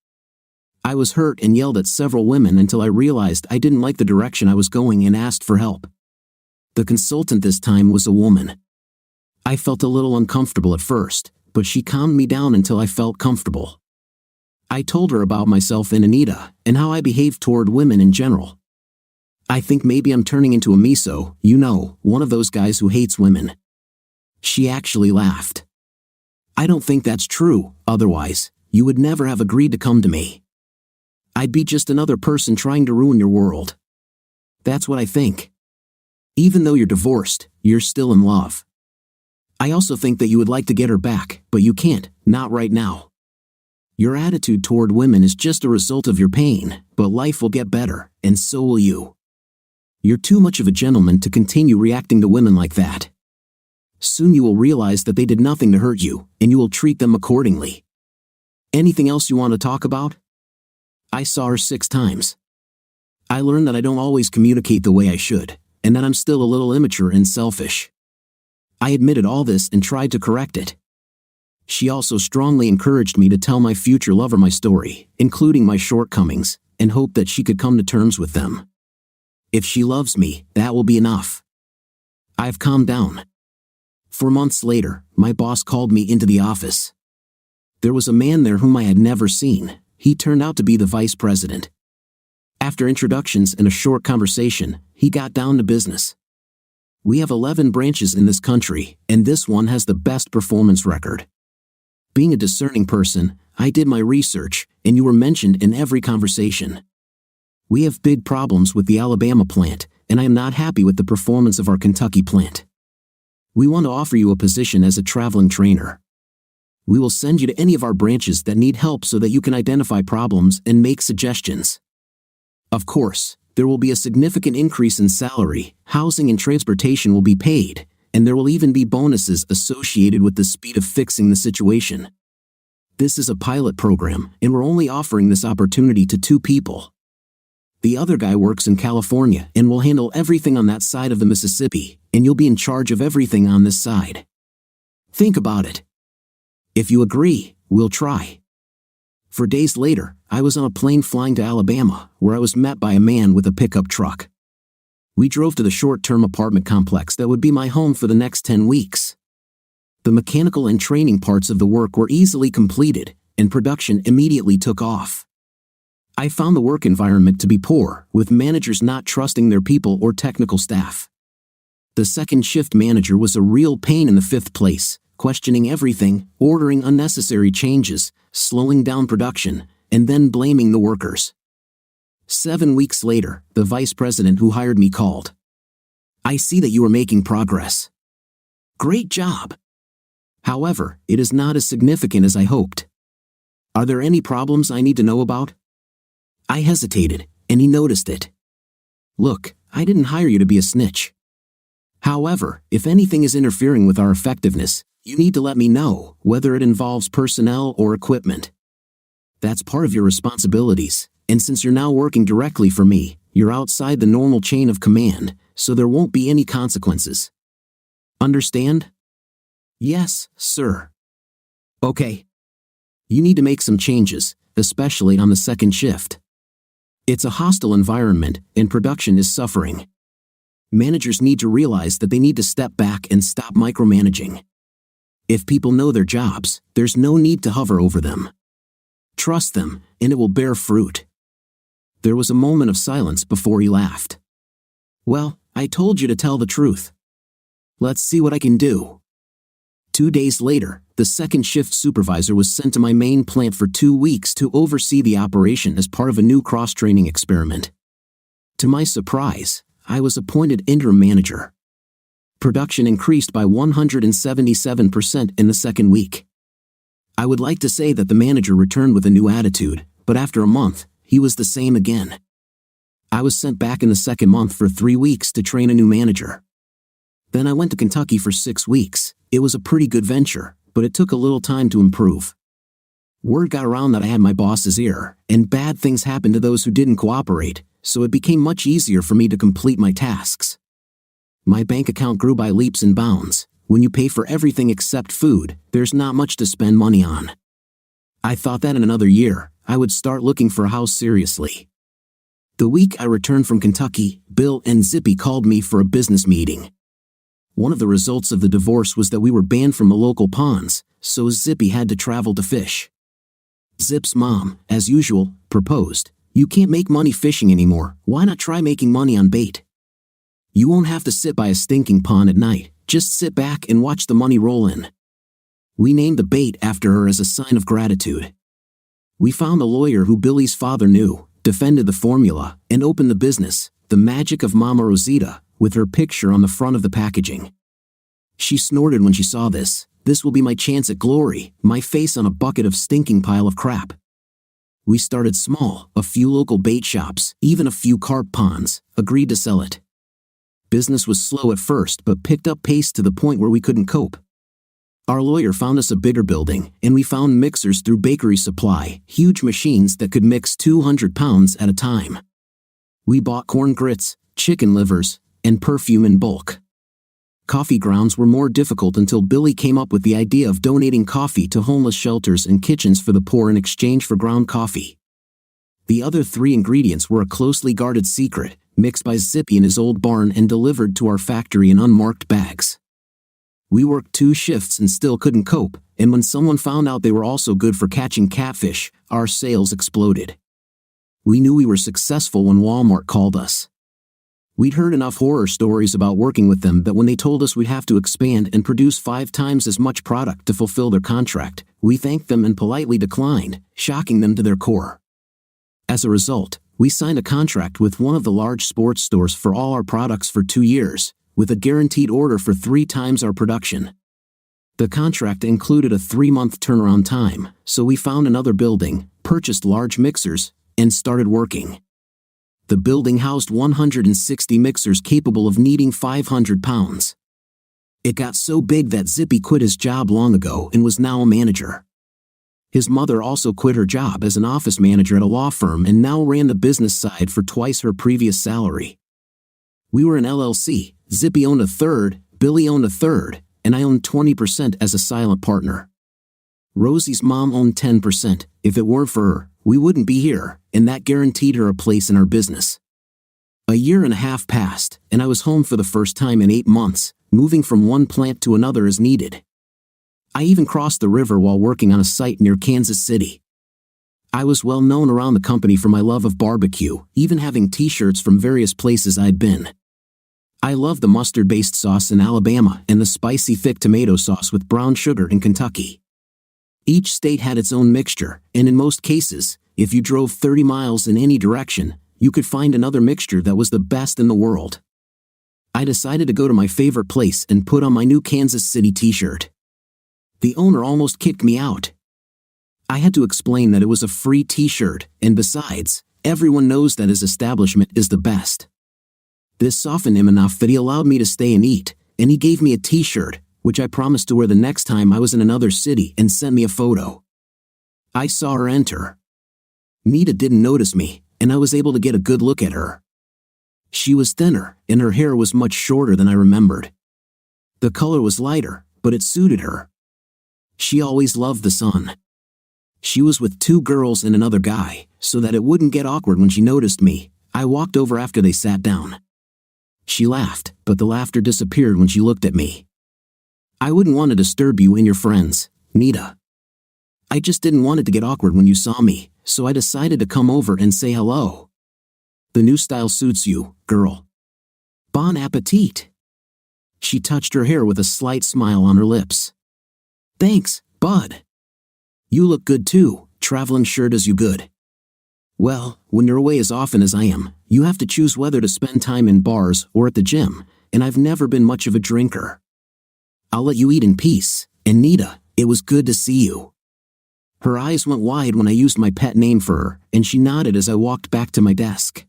I was hurt and yelled at several women until I realized I didn't like the direction I was going and asked for help. The consultant this time was a woman. I felt a little uncomfortable at first, but she calmed me down until I felt comfortable. I told her about myself and Anita, and how I behaved toward women in general. I think maybe I'm turning into a miso, one of those guys who hates women. She actually laughed. I don't think that's true, otherwise, you would never have agreed to come to me. I'd be just another person trying to ruin your world. That's what I think. Even though you're divorced, you're still in love. I also think that you would like to get her back, but you can't, not right now. Your attitude toward women is just a result of your pain, but life will get better, and so will you. You're too much of a gentleman to continue reacting to women like that. Soon you will realize that they did nothing to hurt you, and you will treat them accordingly. Anything else you want to talk about? I saw her 6 times. I learned that I don't always communicate the way I should, and that I'm still a little immature and selfish. I admitted all this and tried to correct it. She also strongly encouraged me to tell my future lover my story, including my shortcomings, and hoped that she could come to terms with them. If she loves me, that will be enough. I've calmed down. 4 months later, my boss called me into the office. There was a man there whom I had never seen. He turned out to be the vice president. After introductions and a short conversation, he got down to business. We have 11 branches in this country, and this one has the best performance record. Being a discerning person, I did my research, and you were mentioned in every conversation. We have big problems with the Alabama plant, and I am not happy with the performance of our Kentucky plant. We want to offer you a position as a traveling trainer. We will send you to any of our branches that need help so that you can identify problems and make suggestions. Of course, there will be a significant increase in salary, housing and transportation will be paid, and there will even be bonuses associated with the speed of fixing the situation. This is a pilot program, and we're only offering this opportunity to 2 people. The other guy works in California and will handle everything on that side of the Mississippi, and you'll be in charge of everything on this side. Think about it. If you agree, we'll try." For days later, I was on a plane flying to Alabama, where I was met by a man with a pickup truck. We drove to the short-term apartment complex that would be my home for the next 10 weeks. The mechanical and training parts of the work were easily completed, and production immediately took off. I found the work environment to be poor, with managers not trusting their people or technical staff. The second shift manager was a real pain in the 5th place, questioning everything, ordering unnecessary changes, slowing down production, and then blaming the workers. 7 weeks later, the vice president who hired me called. "I see that you are making progress. Great job. However, it is not as significant as I hoped. Are there any problems I need to know about?" I hesitated, and he noticed it. "Look, I didn't hire you to be a snitch. However, if anything is interfering with our effectiveness, you need to let me know, whether it involves personnel or equipment. That's part of your responsibilities, and since you're now working directly for me, you're outside the normal chain of command, so there won't be any consequences. Understand?" "Yes, sir." "Okay. You need to make some changes, especially on the second shift. It's a hostile environment, and production is suffering. Managers need to realize that they need to step back and stop micromanaging. If people know their jobs, there's no need to hover over them. Trust them, and it will bear fruit." There was a moment of silence before he laughed. "Well, I told you to tell the truth. Let's see what I can do." 2 days later, the second shift supervisor was sent to my main plant for 2 weeks to oversee the operation as part of a new cross-training experiment. To my surprise, I was appointed interim manager. Production increased by 177% in the second week. I would like to say that the manager returned with a new attitude, but after a month, he was the same again. I was sent back in the second month for 3 weeks to train a new manager. Then I went to Kentucky for 6 weeks. It was a pretty good venture, but it took a little time to improve. Word got around that I had my boss's ear, and bad things happened to those who didn't cooperate, so it became much easier for me to complete my tasks. My bank account grew by leaps and bounds. When you pay for everything except food, there's not much to spend money on. I thought that in another year, I would start looking for a house seriously. The week I returned from Kentucky, Bill and Zippy called me for a business meeting. One of the results of the divorce was that we were banned from the local ponds, so Zippy had to travel to fish. Zip's mom, as usual, proposed, "You can't make money fishing anymore, why not try making money on bait? You won't have to sit by a stinking pond at night, just sit back and watch the money roll in." We named the bait after her as a sign of gratitude. We found a lawyer who Billy's father knew, defended the formula, and opened the business, The Magic of Mama Rosita, with her picture on the front of the packaging. She snorted when she saw this. "This will be my chance at glory, my face on a bucket of stinking pile of crap." We started small, a few local bait shops, even a few carp ponds, agreed to sell it. Business was slow at first but picked up pace to the point where we couldn't cope. Our lawyer found us a bigger building, and we found mixers through Bakery Supply, huge machines that could mix 200 pounds at a time. We bought corn grits, chicken livers, and perfume in bulk. Coffee grounds were more difficult until Billy came up with the idea of donating coffee to homeless shelters and kitchens for the poor in exchange for ground coffee. The other 3 ingredients were a closely guarded secret, mixed by Zippy in his old barn and delivered to our factory in unmarked bags. We worked 2 shifts and still couldn't cope, and when someone found out they were also good for catching catfish, our sales exploded. We knew we were successful when Walmart called us. We'd heard enough horror stories about working with them that when they told us we'd have to expand and produce 5 times as much product to fulfill their contract, we thanked them and politely declined, shocking them to their core. As a result, we signed a contract with one of the large sports stores for all our products for 2 years, with a guaranteed order for 3 times our production. The contract included a 3-month turnaround time, so we found another building, purchased large mixers, and started working. The building housed 160 mixers capable of kneading 500 pounds. It got so big that Zippy quit his job long ago and was now a manager. His mother also quit her job as an office manager at a law firm and now ran the business side for twice her previous salary. We were an LLC. Zippy owned a third, Billy owned a third, and I owned 20% as a silent partner. Rosie's mom owned 10%. If it weren't for her, we wouldn't be here, and that guaranteed her a place in our business. A year and a half passed, and I was home for the first time in 8 months, moving from one plant to another as needed. I even crossed the river while working on a site near Kansas City. I was well known around the company for my love of barbecue, even having t-shirts from various places I'd been. I loved the mustard-based sauce in Alabama and the spicy thick tomato sauce with brown sugar in Kentucky. Each state had its own mixture, and in most cases, if you drove 30 miles in any direction, you could find another mixture that was the best in the world. I decided to go to my favorite place and put on my new Kansas City t-shirt. The owner almost kicked me out. I had to explain that it was a free t-shirt, and besides, everyone knows that his establishment is the best. This softened him enough that he allowed me to stay and eat, and he gave me a t-shirt, which I promised to wear the next time I was in another city, and sent me a photo. I saw her enter. Nita didn't notice me, and I was able to get a good look at her. She was thinner, and her hair was much shorter than I remembered. The color was lighter, but it suited her. She always loved the sun. She was with 2 girls and another guy, so that it wouldn't get awkward when she noticed me. I walked over after they sat down. She laughed, but the laughter disappeared when she looked at me. I wouldn't want to disturb you and your friends, Nita. I just didn't want it to get awkward when you saw me, so I decided to come over and say hello. The new style suits you, girl. Bon appetit. She touched her hair with a slight smile on her lips. Thanks, bud. You look good too, traveling sure does you good. Well, when you're away as often as I am, you have to choose whether to spend time in bars or at the gym, and I've never been much of a drinker. I'll let you eat in peace, and Nita, it was good to see you. Her eyes went wide when I used my pet name for her, and she nodded as I walked back to my desk.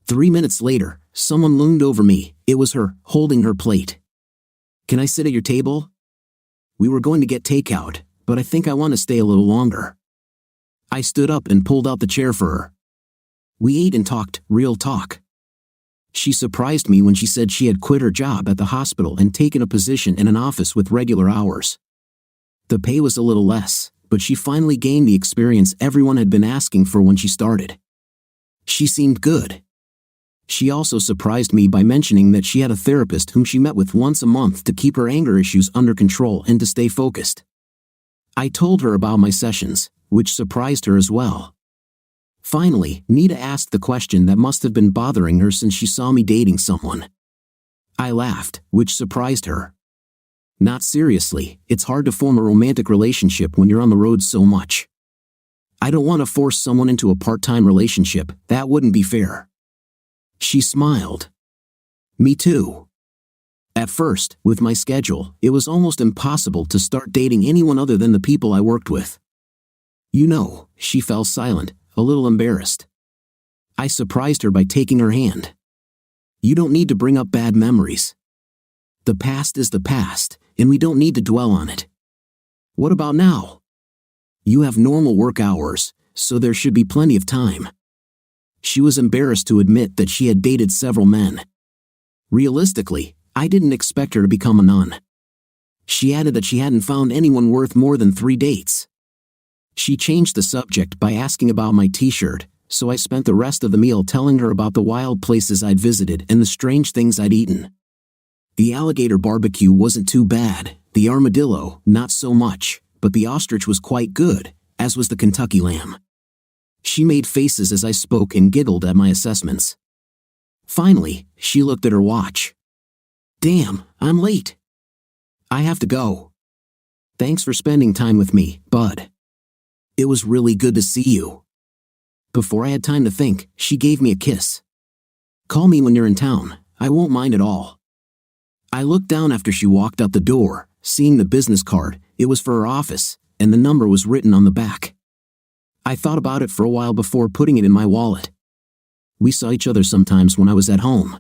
3 minutes later, someone loomed over me. It was her, holding her plate. Can I sit at your table? We were going to get takeout, but I think I want to stay a little longer. I stood up and pulled out the chair for her. We ate and talked, real talk. She surprised me when she said she had quit her job at the hospital and taken a position in an office with regular hours. The pay was a little less, but she finally gained the experience everyone had been asking for when she started. She seemed good. She also surprised me by mentioning that she had a therapist whom she met with once a month to keep her anger issues under control and to stay focused. I told her about my sessions, which surprised her as well. Finally, Nita asked the question that must have been bothering her since she saw me dating someone. I laughed, which surprised her. Not seriously, it's hard to form a romantic relationship when you're on the road so much. I don't want to force someone into a part-time relationship, that wouldn't be fair. She smiled. Me too. At first, with my schedule, it was almost impossible to start dating anyone other than the people I worked with. You know, she fell silent, a little embarrassed. I surprised her by taking her hand. You don't need to bring up bad memories. The past is the past, and we don't need to dwell on it. What about now? You have normal work hours, so there should be plenty of time. She was embarrassed to admit that she had dated several men. Realistically, I didn't expect her to become a nun. She added that she hadn't found anyone worth more than 3 dates. She changed the subject by asking about my t-shirt, so I spent the rest of the meal telling her about the wild places I'd visited and the strange things I'd eaten. The alligator barbecue wasn't too bad, the armadillo, not so much, but the ostrich was quite good, as was the Kentucky lamb. She made faces as I spoke and giggled at my assessments. Finally, she looked at her watch. Damn, I'm late. I have to go. Thanks for spending time with me, bud. It was really good to see you. Before I had time to think, she gave me a kiss. Call me when you're in town, I won't mind at all. I looked down after she walked out the door, seeing the business card. It was for her office, and the number was written on the back. I thought about it for a while before putting it in my wallet. We saw each other sometimes when I was at home.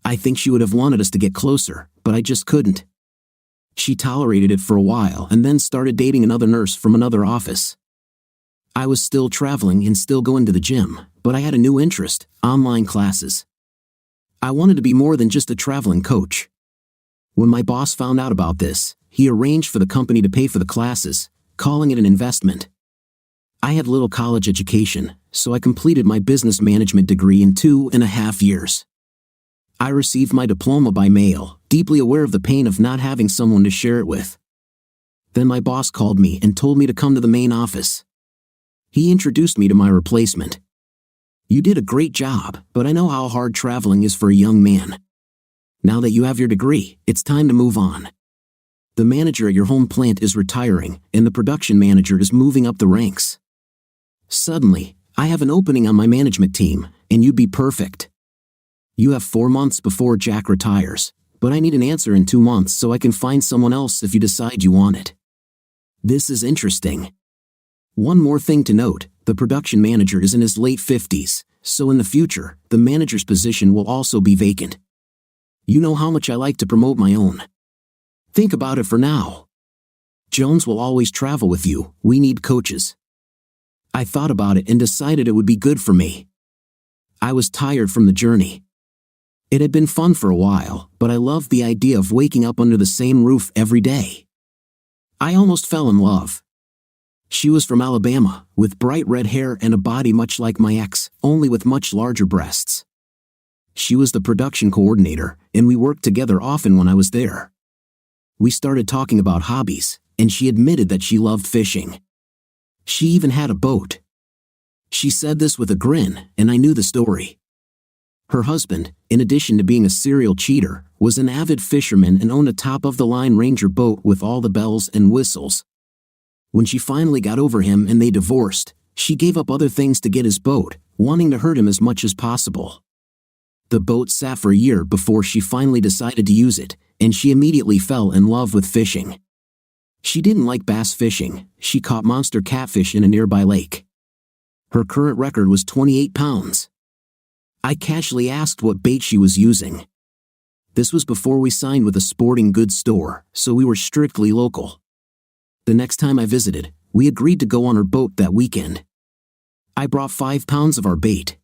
I think she would have wanted us to get closer, but I just couldn't. She tolerated it for a while and then started dating another nurse from another office. I was still traveling and still going to the gym, but I had a new interest: online classes. I wanted to be more than just a traveling coach. When my boss found out about this, he arranged for the company to pay for the classes, calling it an investment. I had little college education, so I completed my business management degree in 2.5 years. I received my diploma by mail, deeply aware of the pain of not having someone to share it with. Then my boss called me and told me to come to the main office. He introduced me to my replacement. "You did a great job, but I know how hard traveling is for a young man. Now that you have your degree, it's time to move on. The manager at your home plant is retiring, and the production manager is moving up the ranks. Suddenly, I have an opening on my management team, and you'd be perfect. You have 4 months before Jack retires, but I need an answer in 2 months so I can find someone else if you decide you want it." This is interesting. One more thing to note: the production manager is in his late 50s, so in the future, the manager's position will also be vacant. You know how much I like to promote my own. Think about it for now. Jones will always travel with you. We need coaches. I thought about it and decided it would be good for me. I was tired from the journey. It had been fun for a while, but I loved the idea of waking up under the same roof every day. I almost fell in love. She was from Alabama, with bright red hair and a body much like my ex, only with much larger breasts. She was the production coordinator, and we worked together often when I was there. We started talking about hobbies, and she admitted that she loved fishing. She even had a boat. She said this with a grin, and I knew the story. Her husband, in addition to being a serial cheater, was an avid fisherman and owned a top-of-the-line Ranger boat with all the bells and whistles. When she finally got over him and they divorced, she gave up other things to get his boat, wanting to hurt him as much as possible. The boat sat for a year before she finally decided to use it, and she immediately fell in love with fishing. She didn't like bass fishing. She caught monster catfish in a nearby lake. Her current record was 28 pounds. I casually asked what bait she was using. This was before we signed with a sporting goods store, so we were strictly local. The next time I visited, we agreed to go on her boat that weekend. I brought 5 pounds of our bait.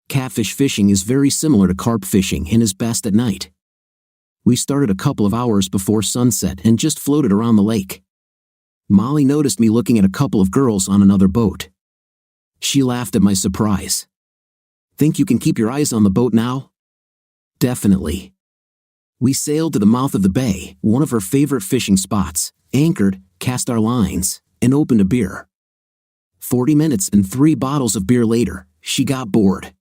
Catfish fishing is very similar to carp fishing and is best at night. We started a couple of hours before sunset and just floated around the lake. Molly noticed me looking at a couple of girls on another boat. She laughed at my surprise. "Think you can keep your eyes on the boat now?" "Definitely." We sailed to the mouth of the bay, one of her favorite fishing spots, anchored, cast our lines, and opened a beer. 40 minutes and 3 bottles of beer later, she got bored.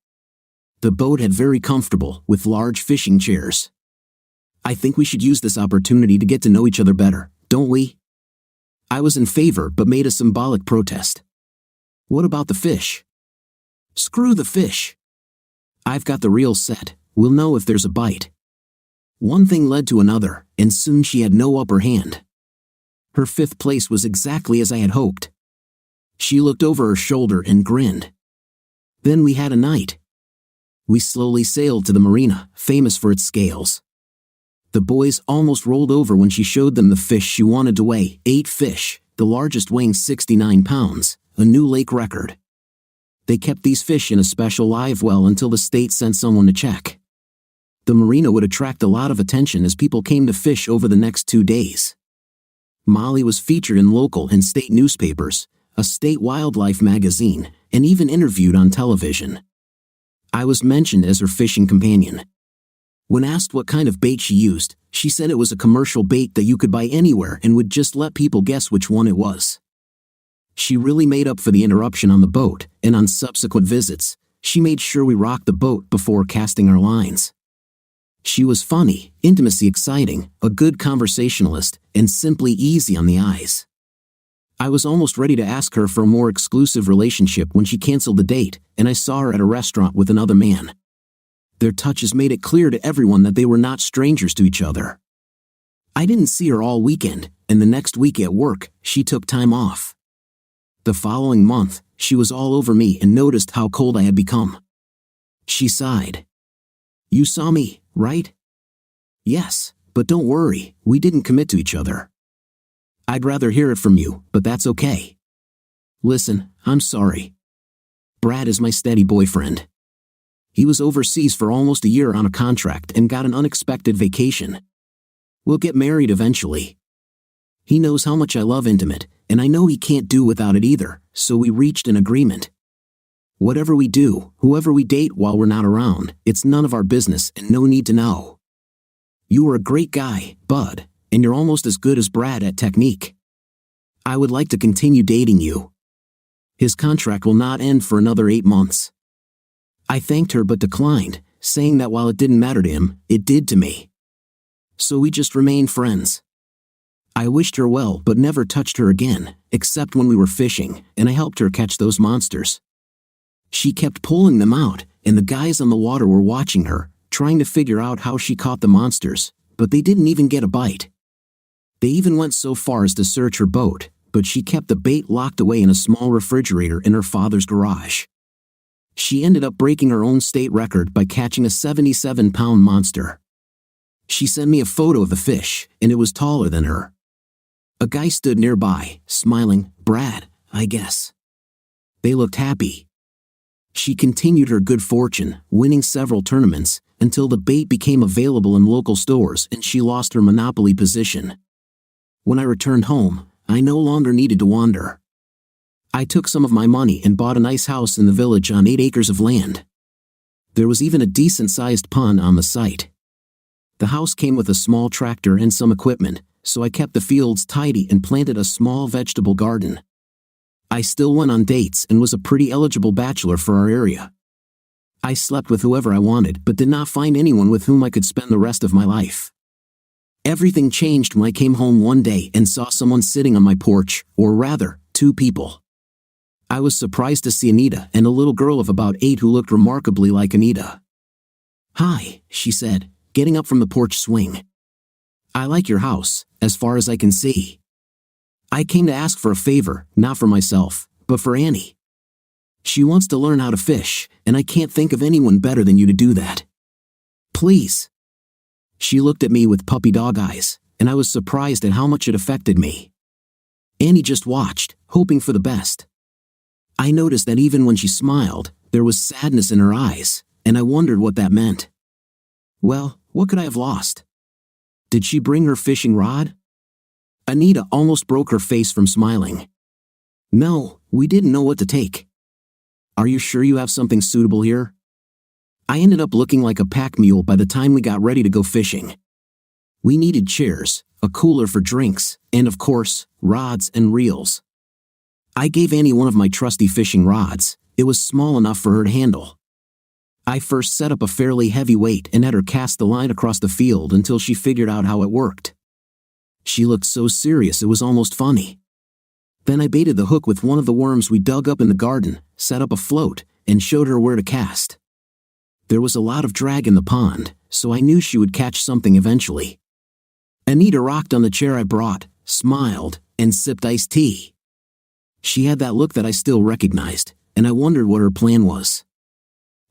The boat had very comfortable, with large fishing chairs. "I think we should use this opportunity to get to know each other better, don't we?" I was in favor but made a symbolic protest. "What about the fish?" "Screw the fish. I've got the reel set. We'll know if there's a bite." One thing led to another, and soon she had no upper hand. Her 5th place was exactly as I had hoped. She looked over her shoulder and grinned. Then we had a night. We slowly sailed to the marina, famous for its scales. The boys almost rolled over when she showed them the fish she wanted to weigh: 8 fish, the largest weighing 69 pounds, a new lake record. They kept these fish in a special live well until the state sent someone to check. The marina would attract a lot of attention as people came to fish over the next 2 days. Molly was featured in local and state newspapers, a state wildlife magazine, and even interviewed on television. I was mentioned as her fishing companion. When asked what kind of bait she used, she said it was a commercial bait that you could buy anywhere and would just let people guess which one it was. She really made up for the interruption on the boat, and on subsequent visits, she made sure we rocked the boat before casting our lines. She was funny, intimacy exciting, a good conversationalist, and simply easy on the eyes. I was almost ready to ask her for a more exclusive relationship when she canceled the date, and I saw her at a restaurant with another man. Their touches made it clear to everyone that they were not strangers to each other. I didn't see her all weekend, and the next week at work, she took time off. The following month, she was all over me and noticed how cold I had become. She sighed. "You saw me, right?" "Yes, But don't worry, we didn't commit to each other. I'd rather hear it from you, but that's okay. Listen, I'm sorry. Brad is my steady boyfriend. He was overseas for almost a year on a contract and got an unexpected vacation. We'll get married eventually. He knows how much I love intimate, and I know he can't do without it either, so we reached an agreement. Whatever we do, whoever we date while we're not around, it's none of our business and no need to know. You are a great guy, Bud, and you're almost as good as Brad at technique. I would like to continue dating you. His contract will not end for another 8 months. I thanked her but declined, saying that while it didn't matter to him, it did to me. So we just remained friends. I wished her well but never touched her again, except when we were fishing, and I helped her catch those monsters. She kept pulling them out, and the guys on the water were watching her, trying to figure out how she caught the monsters, but they didn't even get a bite. They even went so far as to search her boat, but she kept the bait locked away in a small refrigerator in her father's garage. She ended up breaking her own state record by catching a 77-pound monster. She sent me a photo of the fish, and it was taller than her. A guy stood nearby, smiling. Brad, I guess. They looked happy. She continued her good fortune, winning several tournaments, until the bait became available in local stores and she lost her monopoly position. When I returned home, I no longer needed to wander. I took some of my money and bought a nice house in the village on 8 acres of land. There was even a decent-sized pond on the site. The house came with a small tractor and some equipment, so I kept the fields tidy and planted a small vegetable garden. I still went on dates and was a pretty eligible bachelor for our area. I slept with whoever I wanted but did not find anyone with whom I could spend the rest of my life. Everything changed when I came home one day and saw someone sitting on my porch, or rather, 2 people. I was surprised to see Anita and a little girl of about 8 who looked remarkably like Anita. "Hi," she said, getting up from the porch swing. "I like your house, as far as I can see. I came to ask for a favor, not for myself, but for Annie. She wants to learn how to fish, and I can't think of anyone better than you to do that. Please." She looked at me with puppy dog eyes, and I was surprised at how much it affected me. Annie just watched, hoping for the best. I noticed that even when she smiled, there was sadness in her eyes, and I wondered what that meant. Well, what could I have lost? Did she bring her fishing rod? Anita almost broke her face from smiling. "No, we didn't know what to take." "Are you sure you have something suitable here?" I ended up looking like a pack mule by the time we got ready to go fishing. We needed chairs, a cooler for drinks, and of course, rods and reels. I gave Annie one of my trusty fishing rods. It was small enough for her to handle. I first set up a fairly heavy weight and had her cast the line across the field until she figured out how it worked. She looked so serious it was almost funny. Then I baited the hook with one of the worms we dug up in the garden, set up a float, and showed her where to cast. There was a lot of drag in the pond, so I knew she would catch something eventually. Anita rocked on the chair I brought, smiled, and sipped iced tea. She had that look that I still recognized, and I wondered what her plan was.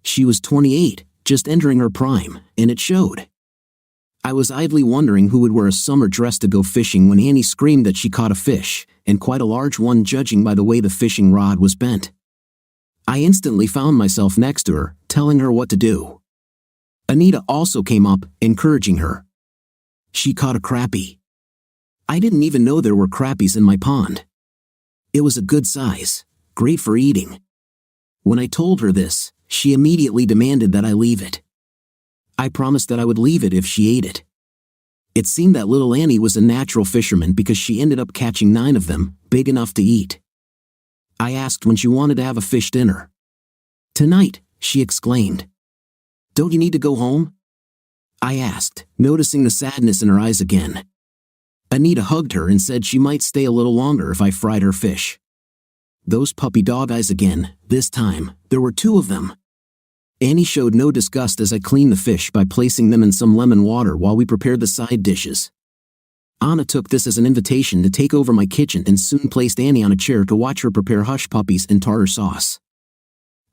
She was 28, just entering her prime, and it showed. I was idly wondering who would wear a summer dress to go fishing when Annie screamed that she caught a fish, and quite a large one judging by the way the fishing rod was bent. I instantly found myself next to her, telling her what to do. Anita also came up, encouraging her. She caught a crappie. I didn't even know there were crappies in my pond. It was a good size, great for eating. When I told her this, she immediately demanded that I leave it. I promised that I would leave it if she ate it. It seemed that little Annie was a natural fisherman because she ended up catching 9 of them, big enough to eat. I asked when she wanted to have a fish dinner. "Tonight," she exclaimed. "Don't you need to go home?" I asked, noticing the sadness in her eyes again. Anita hugged her and said she might stay a little longer if I fried her fish. Those puppy dog eyes again, this time, there were 2 of them. Annie showed no disgust as I cleaned the fish by placing them in some lemon water while we prepared the side dishes. Anna took this as an invitation to take over my kitchen and soon placed Annie on a chair to watch her prepare hush puppies and tartar sauce.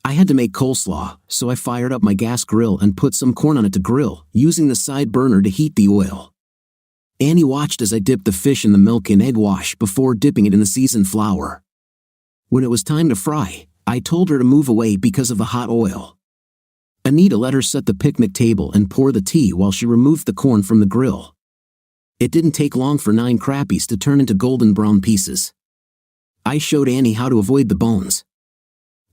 I had to make coleslaw, so I fired up my gas grill and put some corn on it to grill, using the side burner to heat the oil. Annie watched as I dipped the fish in the milk and egg wash before dipping it in the seasoned flour. When it was time to fry, I told her to move away because of the hot oil. Anita let her set the picnic table and pour the tea while she removed the corn from the grill. It didn't take long for 9 crappies to turn into golden brown pieces. I showed Annie how to avoid the bones.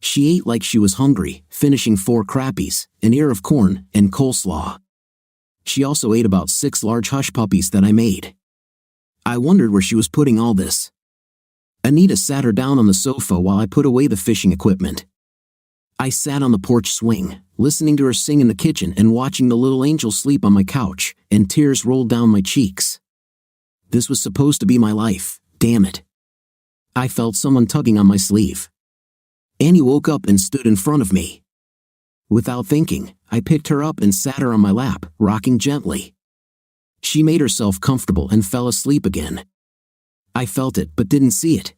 She ate like she was hungry, finishing 4 crappies, an ear of corn, and coleslaw. She also ate about 6 large hush puppies that I made. I wondered where she was putting all this. Anita sat her down on the sofa while I put away the fishing equipment. I sat on the porch swing, listening to her sing in the kitchen and watching the little angel sleep on my couch, and tears rolled down my cheeks. This was supposed to be my life, damn it. I felt someone tugging on my sleeve. Annie woke up and stood in front of me. Without thinking, I picked her up and sat her on my lap, rocking gently. She made herself comfortable and fell asleep again. I felt it but didn't see it.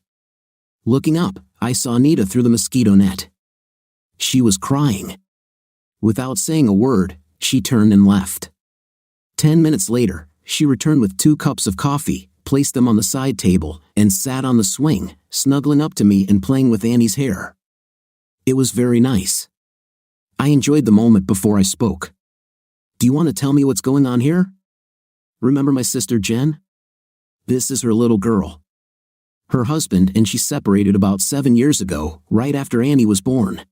Looking up, I saw Anita through the mosquito net. She was crying. Without saying a word, she turned and left. 10 minutes later, she returned with 2 cups of coffee, placed them on the side table, and sat on the swing, snuggling up to me and playing with Annie's hair. It was very nice. I enjoyed the moment before I spoke. Do you want to tell me what's going on here? Remember my sister Jen? This is her little girl. Her husband and she separated about 7 years ago, right after Annie was born.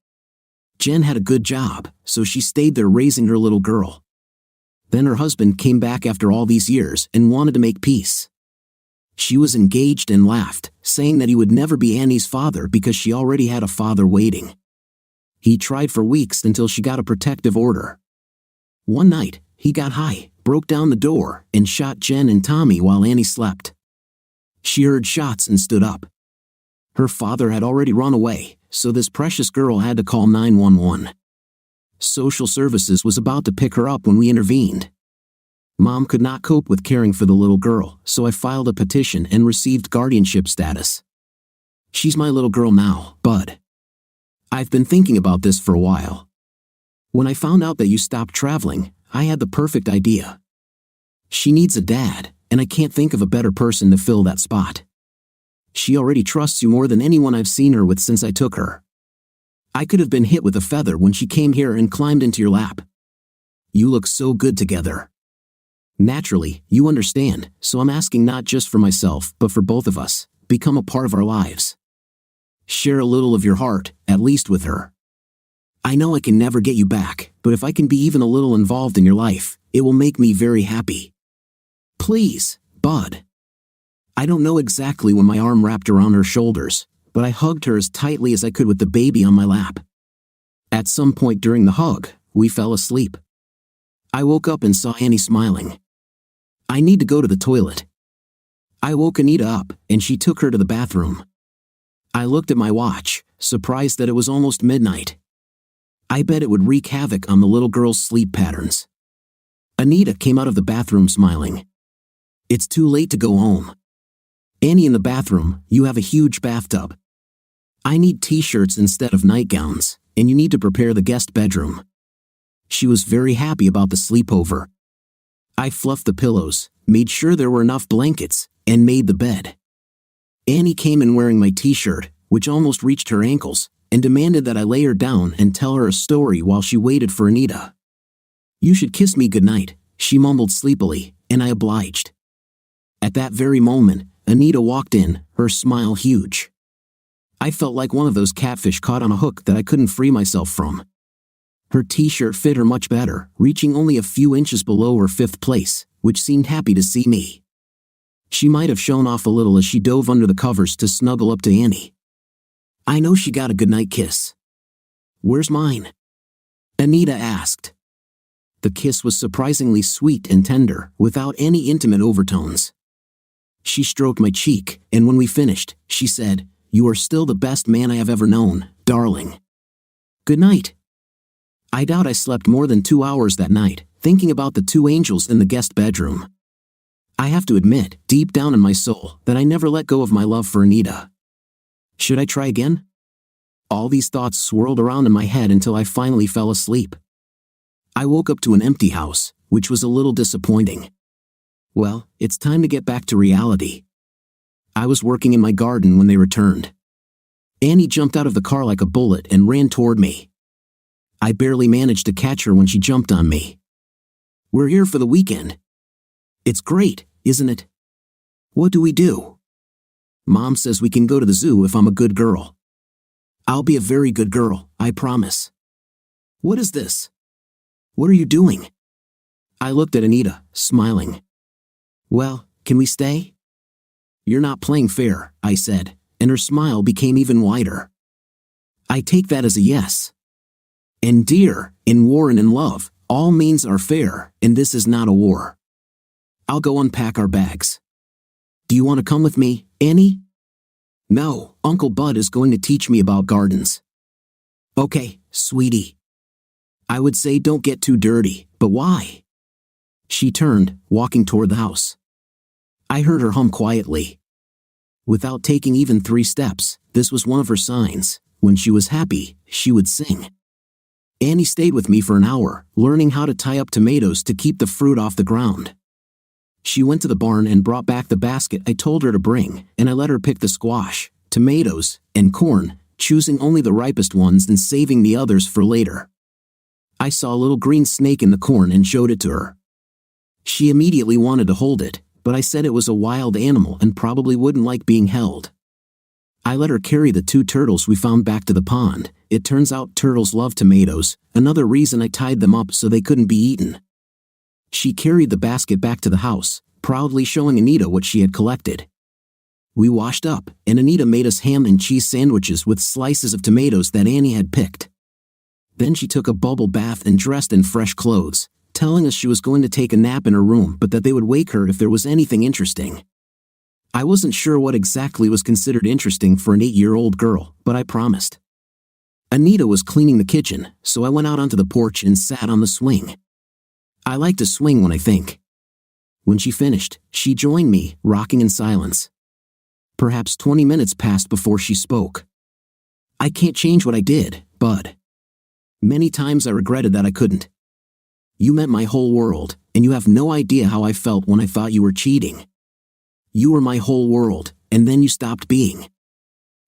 Jen had a good job, so she stayed there raising her little girl. Then her husband came back after all these years and wanted to make peace. She was engaged and laughed, saying that he would never be Annie's father because she already had a father waiting. He tried for weeks until she got a protective order. One night, he got high, broke down the door, and shot Jen and Tommy while Annie slept. She heard shots and stood up. Her father had already run away, so this precious girl had to call 911. Social services was about to pick her up when we intervened. Mom could not cope with caring for the little girl, so I filed a petition and received guardianship status. She's my little girl now, Bud. I've been thinking about this for a while. When I found out that you stopped traveling, I had the perfect idea. She needs a dad, and I can't think of a better person to fill that spot. She already trusts you more than anyone I've seen her with since I took her. I could have been hit with a feather when she came here and climbed into your lap. You look so good together. Naturally, you understand, so I'm asking not just for myself, but for both of us. Become a part of our lives. Share a little of your heart, at least with her. I know I can never get you back, but if I can be even a little involved in your life, it will make me very happy. Please, Bud. I don't know exactly when my arm wrapped around her shoulders, but I hugged her as tightly as I could with the baby on my lap. At some point during the hug, we fell asleep. I woke up and saw Annie smiling. I need to go to the toilet. I woke Anita up, and she took her to the bathroom. I looked at my watch, surprised that it was almost midnight. I bet it would wreak havoc on the little girl's sleep patterns. Anita came out of the bathroom smiling. It's too late to go home. Annie, in the bathroom, you have a huge bathtub. I need t-shirts instead of nightgowns, and you need to prepare the guest bedroom. She was very happy about the sleepover. I fluffed the pillows, made sure there were enough blankets, and made the bed. Annie came in wearing my t-shirt, which almost reached her ankles, and demanded that I lay her down and tell her a story while she waited for Anita. You should kiss me goodnight, she mumbled sleepily, and I obliged. At that very moment, Anita walked in, her smile huge. I felt like one of those catfish caught on a hook that I couldn't free myself from. Her t-shirt fit her much better, reaching only a few inches below her 5th place, which seemed happy to see me. She might have shown off a little as she dove under the covers to snuggle up to Annie. I know she got a goodnight kiss. Where's mine? Anita asked. The kiss was surprisingly sweet and tender, without any intimate overtones. She stroked my cheek, and when we finished, she said, "You are still the best man I have ever known, darling. Good night." I doubt I slept more than 2 hours that night, thinking about the 2 angels in the guest bedroom. I have to admit, deep down in my soul, that I never let go of my love for Anita. Should I try again? All these thoughts swirled around in my head until I finally fell asleep. I woke up to an empty house, which was a little disappointing. Well, it's time to get back to reality. I was working in my garden when they returned. Annie jumped out of the car like a bullet and ran toward me. I barely managed to catch her when she jumped on me. "We're here for the weekend." "It's great, isn't it?" "What do we do?" "Mom says we can go to the zoo if I'm a good girl." "I'll be a very good girl, I promise." "What is this? What are you doing?" I looked at Anita, smiling. "Well, can we stay?" "You're not playing fair," I said, and her smile became even wider. "I take that as a yes. And dear, in war and in love, all means are fair, and this is not a war. I'll go unpack our bags. Do you want to come with me, Annie?" "No, Uncle Bud is going to teach me about gardens." "Okay, sweetie." "I would say don't get too dirty, but why?" She turned, walking toward the house. I heard her hum quietly. Without taking even 3 steps, this was one of her signs. When she was happy, she would sing. Annie stayed with me for an hour, learning how to tie up tomatoes to keep the fruit off the ground. She went to the barn and brought back the basket I told her to bring, and I let her pick the squash, tomatoes, and corn, choosing only the ripest ones and saving the others for later. I saw a little green snake in the corn and showed it to her. She immediately wanted to hold it, but I said it was a wild animal and probably wouldn't like being held. I let her carry the 2 turtles we found back to the pond. It turns out turtles love tomatoes, another reason I tied them up so they couldn't be eaten. She carried the basket back to the house, proudly showing Anita what she had collected. We washed up, and Anita made us ham and cheese sandwiches with slices of tomatoes that Annie had picked. Then she took a bubble bath and dressed in fresh clothes, telling us she was going to take a nap in her room but that they would wake her if there was anything interesting. I wasn't sure what exactly was considered interesting for an 8-year-old girl, but I promised. Anita was cleaning the kitchen, so I went out onto the porch and sat on the swing. I like to swing when I think. When she finished, she joined me, rocking in silence. Perhaps 20 minutes passed before she spoke. "I can't change what I did, Bud. Many times I regretted that I couldn't. You meant my whole world, and you have no idea how I felt when I thought you were cheating. You were my whole world, and then you stopped being."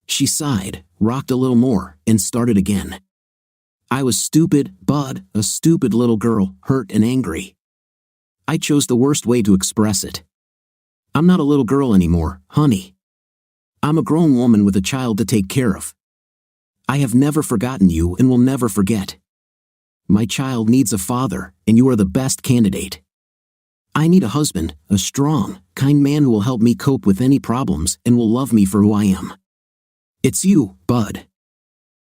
She sighed, rocked a little more, and started again. "I was stupid, Bud, a stupid little girl, hurt and angry. I chose the worst way to express it. I'm not a little girl anymore, honey. I'm a grown woman with a child to take care of. I have never forgotten you and will never forget. My child needs a father, and you are the best candidate. I need a husband, a strong, kind man who will help me cope with any problems and will love me for who I am. It's you, Bud.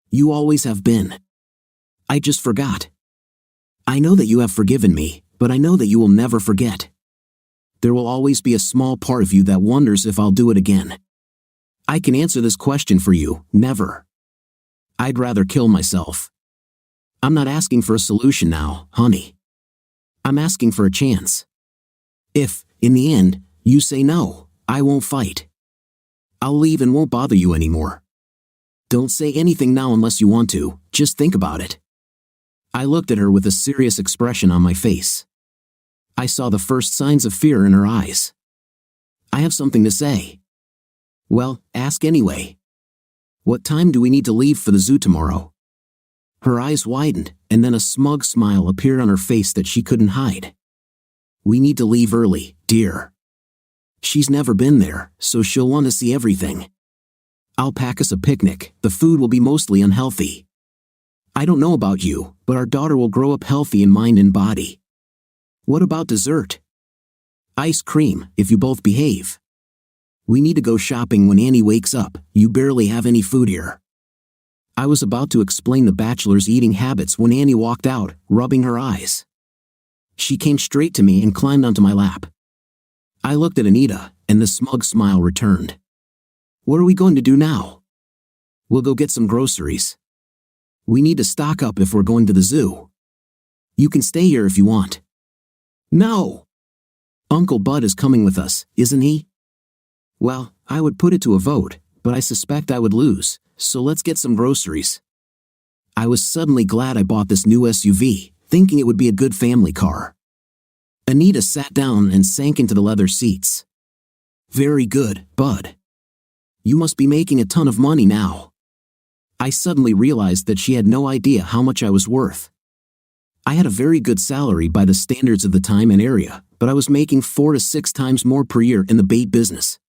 You always have been. I just forgot. I know that you have forgiven me, but I know that you will never forget. There will always be a small part of you that wonders if I'll do it again. I can answer this question for you, never. I'd rather kill myself. I'm not asking for a solution now, honey. I'm asking for a chance. If, in the end, you say no, I won't fight. I'll leave and won't bother you anymore. Don't say anything now unless you want to, just think about it." I looked at her with a serious expression on my face. I saw the first signs of fear in her eyes. "I have something to say." "Well, ask anyway. What time do we need to leave for the zoo tomorrow?" Her eyes widened, and then a smug smile appeared on her face that she couldn't hide. "We need to leave early, dear. She's never been there, so she'll want to see everything. I'll pack us a picnic. The food will be mostly unhealthy. I don't know about you, but our daughter will grow up healthy in mind and body. What about dessert? Ice cream, if you both behave. We need to go shopping when Annie wakes up. You barely have any food here." I was about to explain the bachelor's eating habits when Annie walked out, rubbing her eyes. She came straight to me and climbed onto my lap. I looked at Anita, and the smug smile returned. "What are we going to do now?" "We'll go get some groceries. We need to stock up if we're going to the zoo. You can stay here if you want." "No. Uncle Bud is coming with us, isn't he?" "Well, I would put it to a vote, but I suspect I would lose, so let's get some groceries." I was suddenly glad I bought this new SUV, thinking it would be a good family car. Anita sat down and sank into the leather seats. Very good, Bud. You must be making a ton of money now. I suddenly realized that she had no idea how much I was worth. I had a very good salary by the standards of the time and area, but I was making 4 to 6 times more per year in the bait business.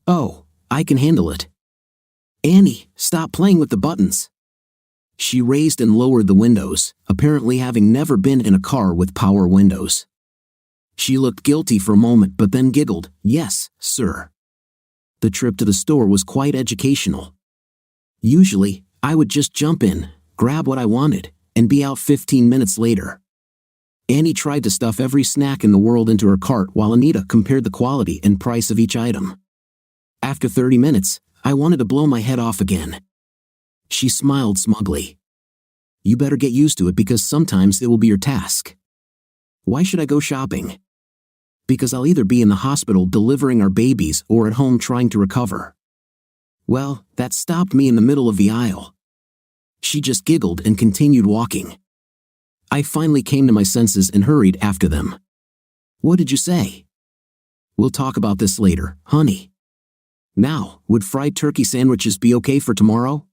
Oh, I can handle it. Annie, stop playing with the buttons. She raised and lowered the windows, apparently having never been in a car with power windows. She looked guilty for a moment but then giggled, Yes, sir. The trip to the store was quite educational. Usually, I would just jump in, grab what I wanted, and be out 15 minutes later. Annie tried to stuff every snack in the world into her cart while Anita compared the quality and price of each item. After 30 minutes, I wanted to blow my head off again. She smiled smugly. You better get used to it because sometimes it will be your task. Why should I go shopping? Because I'll either be in the hospital delivering our babies or at home trying to recover. Well, that stopped me in the middle of the aisle. She just giggled and continued walking. I finally came to my senses and hurried after them. What did you say? We'll talk about this later, honey. Now, would fried turkey sandwiches be okay for tomorrow?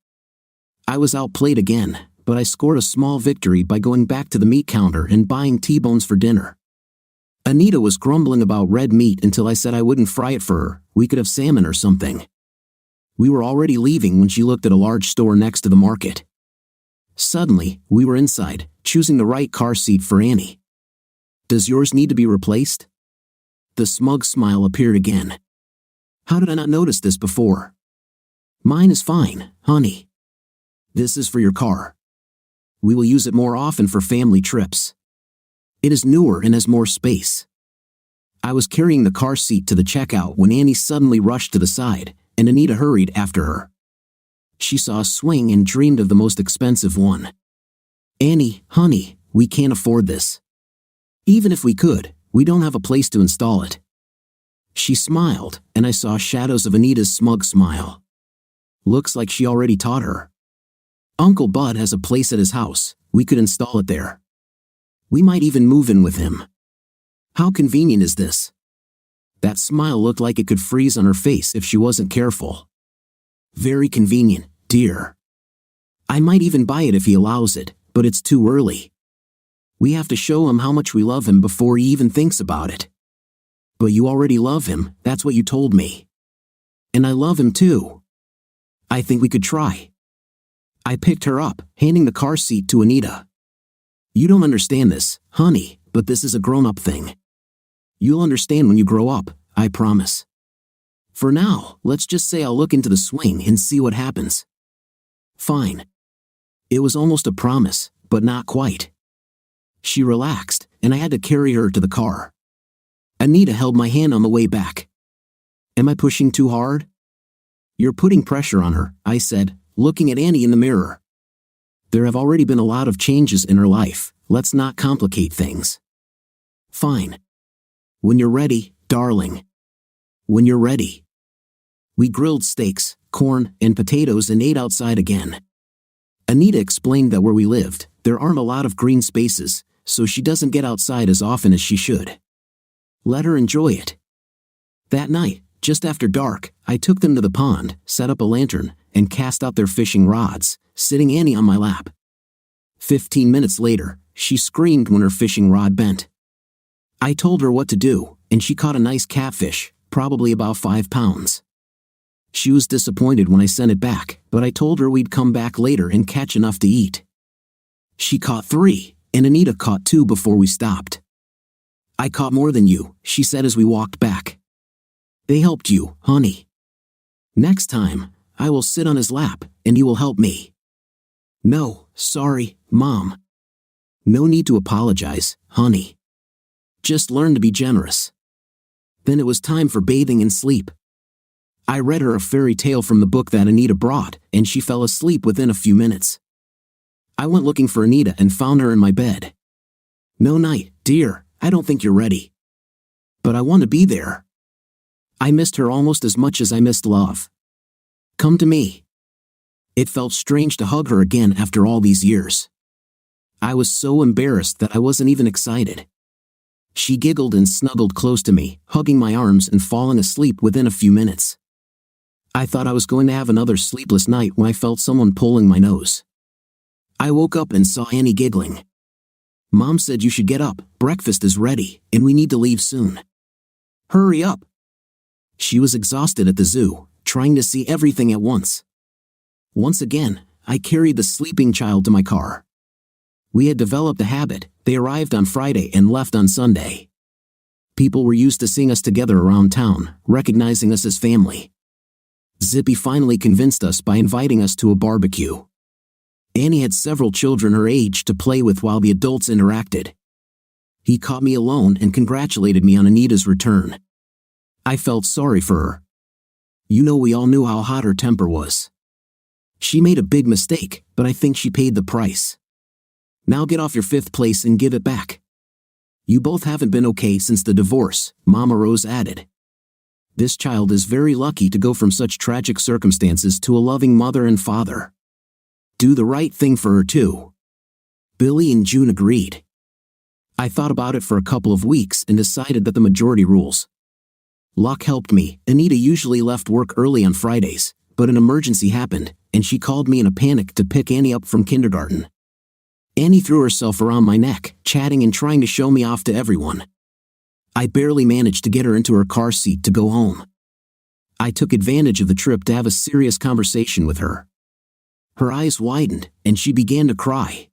I was outplayed again, but I scored a small victory by going back to the meat counter and buying T-bones for dinner. Anita was grumbling about red meat until I said I wouldn't fry it for her, we could have salmon or something. We were already leaving when she looked at a large store next to the market. Suddenly, we were inside, choosing the right car seat for Annie. Does yours need to be replaced? The smug smile appeared again. How did I not notice this before? Mine is fine, honey. This is for your car. We will use it more often for family trips. It is newer and has more space. I was carrying the car seat to the checkout when Annie suddenly rushed to the side, and Anita hurried after her. She saw a swing and dreamed of the most expensive one. Annie, honey, we can't afford this. Even if we could, we don't have a place to install it. She smiled, and I saw shadows of Anita's smug smile. Looks like she already taught her. Uncle Bud has a place at his house, we could install it there. We might even move in with him. How convenient is this? That smile looked like it could freeze on her face if she wasn't careful. Very convenient, dear. I might even buy it if he allows it, but it's too early. We have to show him how much we love him before he even thinks about it. But you already love him, that's what you told me. And I love him too. I think we could try. I picked her up, handing the car seat to Anita. You don't understand this, honey, but this is a grown-up thing. You'll understand when you grow up, I promise. For now, let's just say I'll look into the swing and see what happens. Fine. It was almost a promise, but not quite. She relaxed, and I had to carry her to the car. Anita held my hand on the way back. Am I pushing too hard? You're putting pressure on her, I said, looking at Annie in the mirror. There have already been a lot of changes in her life, let's not complicate things. Fine. When you're ready, darling. When you're ready. We grilled steaks, corn, and potatoes and ate outside again. Anita explained that where we lived, there aren't a lot of green spaces, so she doesn't get outside as often as she should. Let her enjoy it. That night, just after dark, I took them to the pond, set up a lantern, and cast out their fishing rods, sitting Annie on my lap. 15 minutes later, she screamed when her fishing rod bent. I told her what to do, and she caught a nice catfish, probably about 5 pounds. She was disappointed when I sent it back, but I told her we'd come back later and catch enough to eat. She caught 3, and Anita caught 2 before we stopped. I caught more than you, she said as we walked back. They helped you, honey. Next time, I will sit on his lap, and you will help me. No, sorry, Mom. No need to apologize, honey. Just learn to be generous. Then it was time for bathing and sleep. I read her a fairy tale from the book that Anita brought, and she fell asleep within a few minutes. I went looking for Anita and found her in my bed. No night, dear, I don't think you're ready. But I want to be there. I missed her almost as much as I missed love. Come to me. It felt strange to hug her again after all these years. I was so embarrassed that I wasn't even excited. She giggled and snuggled close to me, hugging my arms and falling asleep within a few minutes. I thought I was going to have another sleepless night when I felt someone pulling my nose. I woke up and saw Annie giggling. Mom said you should get up, breakfast is ready, and we need to leave soon. Hurry up. She was exhausted at the zoo, trying to see everything at once. Once again, I carried the sleeping child to my car. We had developed a habit. They arrived on Friday and left on Sunday. People were used to seeing us together around town, recognizing us as family. Zippy finally convinced us by inviting us to a barbecue. Annie had several children her age to play with while the adults interacted. He caught me alone and congratulated me on Anita's return. I felt sorry for her. You know, we all knew how hot her temper was. She made a big mistake, but I think she paid the price. Now get off your fifth place and give it back. You both haven't been okay since the divorce, Mama Rose added. This child is very lucky to go from such tragic circumstances to a loving mother and father. Do the right thing for her too. Billy and June agreed. I thought about it for a couple of weeks and decided that the majority rules. Luck helped me. Anita usually left work early on Fridays, but an emergency happened, and she called me in a panic to pick Annie up from kindergarten. Annie threw herself around my neck, chatting and trying to show me off to everyone. I barely managed to get her into her car seat to go home. I took advantage of the trip to have a serious conversation with her. Her eyes widened, and she began to cry.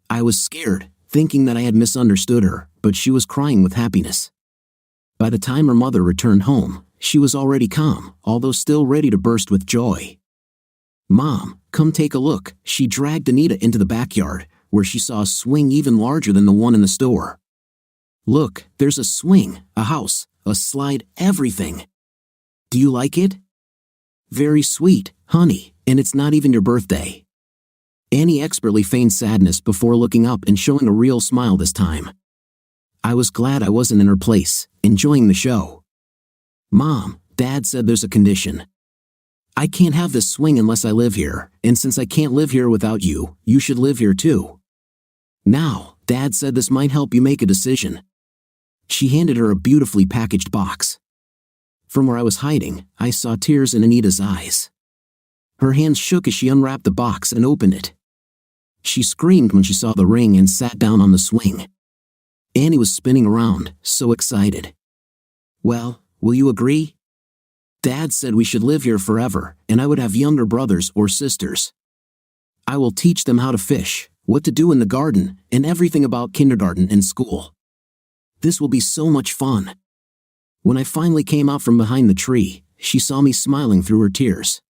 I was scared, thinking that I had misunderstood her, but she was crying with happiness. By the time her mother returned home, she was already calm, although still ready to burst with joy. Mom, come take a look. She dragged Anita into the backyard, where she saw a swing even larger than the one in the store. Look, there's a swing, a house, a slide, everything. Do you like it? Very sweet, honey, and it's not even your birthday. Annie expertly feigned sadness before looking up and showing a real smile this time. I was glad I wasn't in her place, enjoying the show. Mom, Dad said there's a condition. I can't have this swing unless I live here, and since I can't live here without you, you should live here too. Now, Dad said this might help you make a decision. She handed her a beautifully packaged box. From where I was hiding, I saw tears in Anita's eyes. Her hands shook as she unwrapped the box and opened it. She screamed when she saw the ring and sat down on the swing. Annie was spinning around, so excited. Well, will you agree? Dad said we should live here forever, and I would have younger brothers or sisters. I will teach them how to fish, what to do in the garden, and everything about kindergarten and school. This will be so much fun. When I finally came out from behind the tree, she saw me smiling through her tears.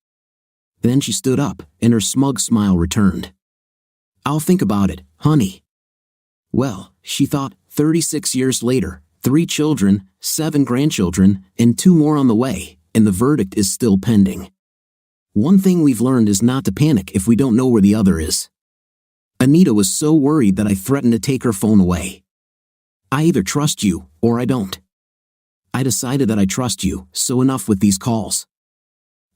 Then she stood up, and her smug smile returned. I'll think about it, honey. Well, she thought, 36 years later, 3 children, 7 grandchildren, and 2 more on the way, and the verdict is still pending. One thing we've learned is not to panic if we don't know where the other is. Anita was so worried that I threatened to take her phone away. I either trust you, or I don't. I decided that I trust you, so enough with these calls.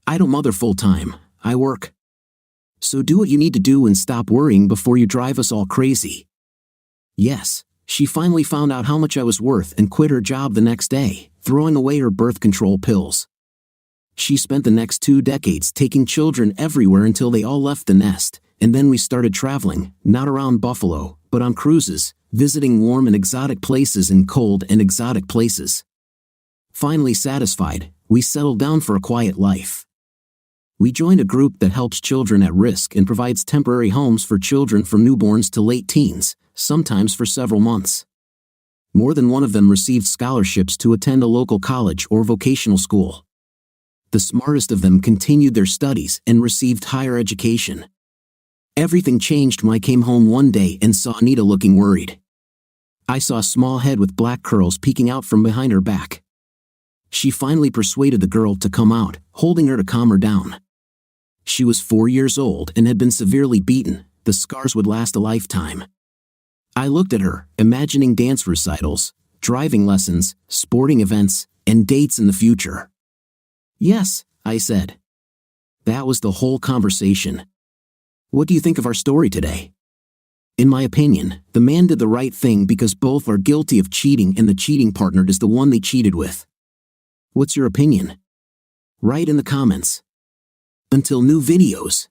I don't mother full-time, I work. So do what you need to do and stop worrying before you drive us all crazy. Yes, she finally found out how much I was worth and quit her job the next day, throwing away her birth control pills. She spent the next 2 decades taking children everywhere until they all left the nest, and then we started traveling, not around Buffalo, but on cruises, visiting warm and exotic places and cold and exotic places. Finally satisfied, we settled down for a quiet life. We joined a group that helps children at risk and provides temporary homes for children from newborns to late teens, sometimes for several months. More than one of them received scholarships to attend a local college or vocational school. The smartest of them continued their studies and received higher education. Everything changed when I came home one day and saw Anita looking worried. I saw a small head with black curls peeking out from behind her back. She finally persuaded the girl to come out, holding her to calm her down. She was 4 years old and had been severely beaten. The scars would last a lifetime. I looked at her, imagining dance recitals, driving lessons, sporting events, and dates in the future. Yes, I said. That was the whole conversation. What do you think of our story today? In my opinion, the man did the right thing because both are guilty of cheating and the cheating partner is the one they cheated with. What's your opinion? Write in the comments. Until new videos.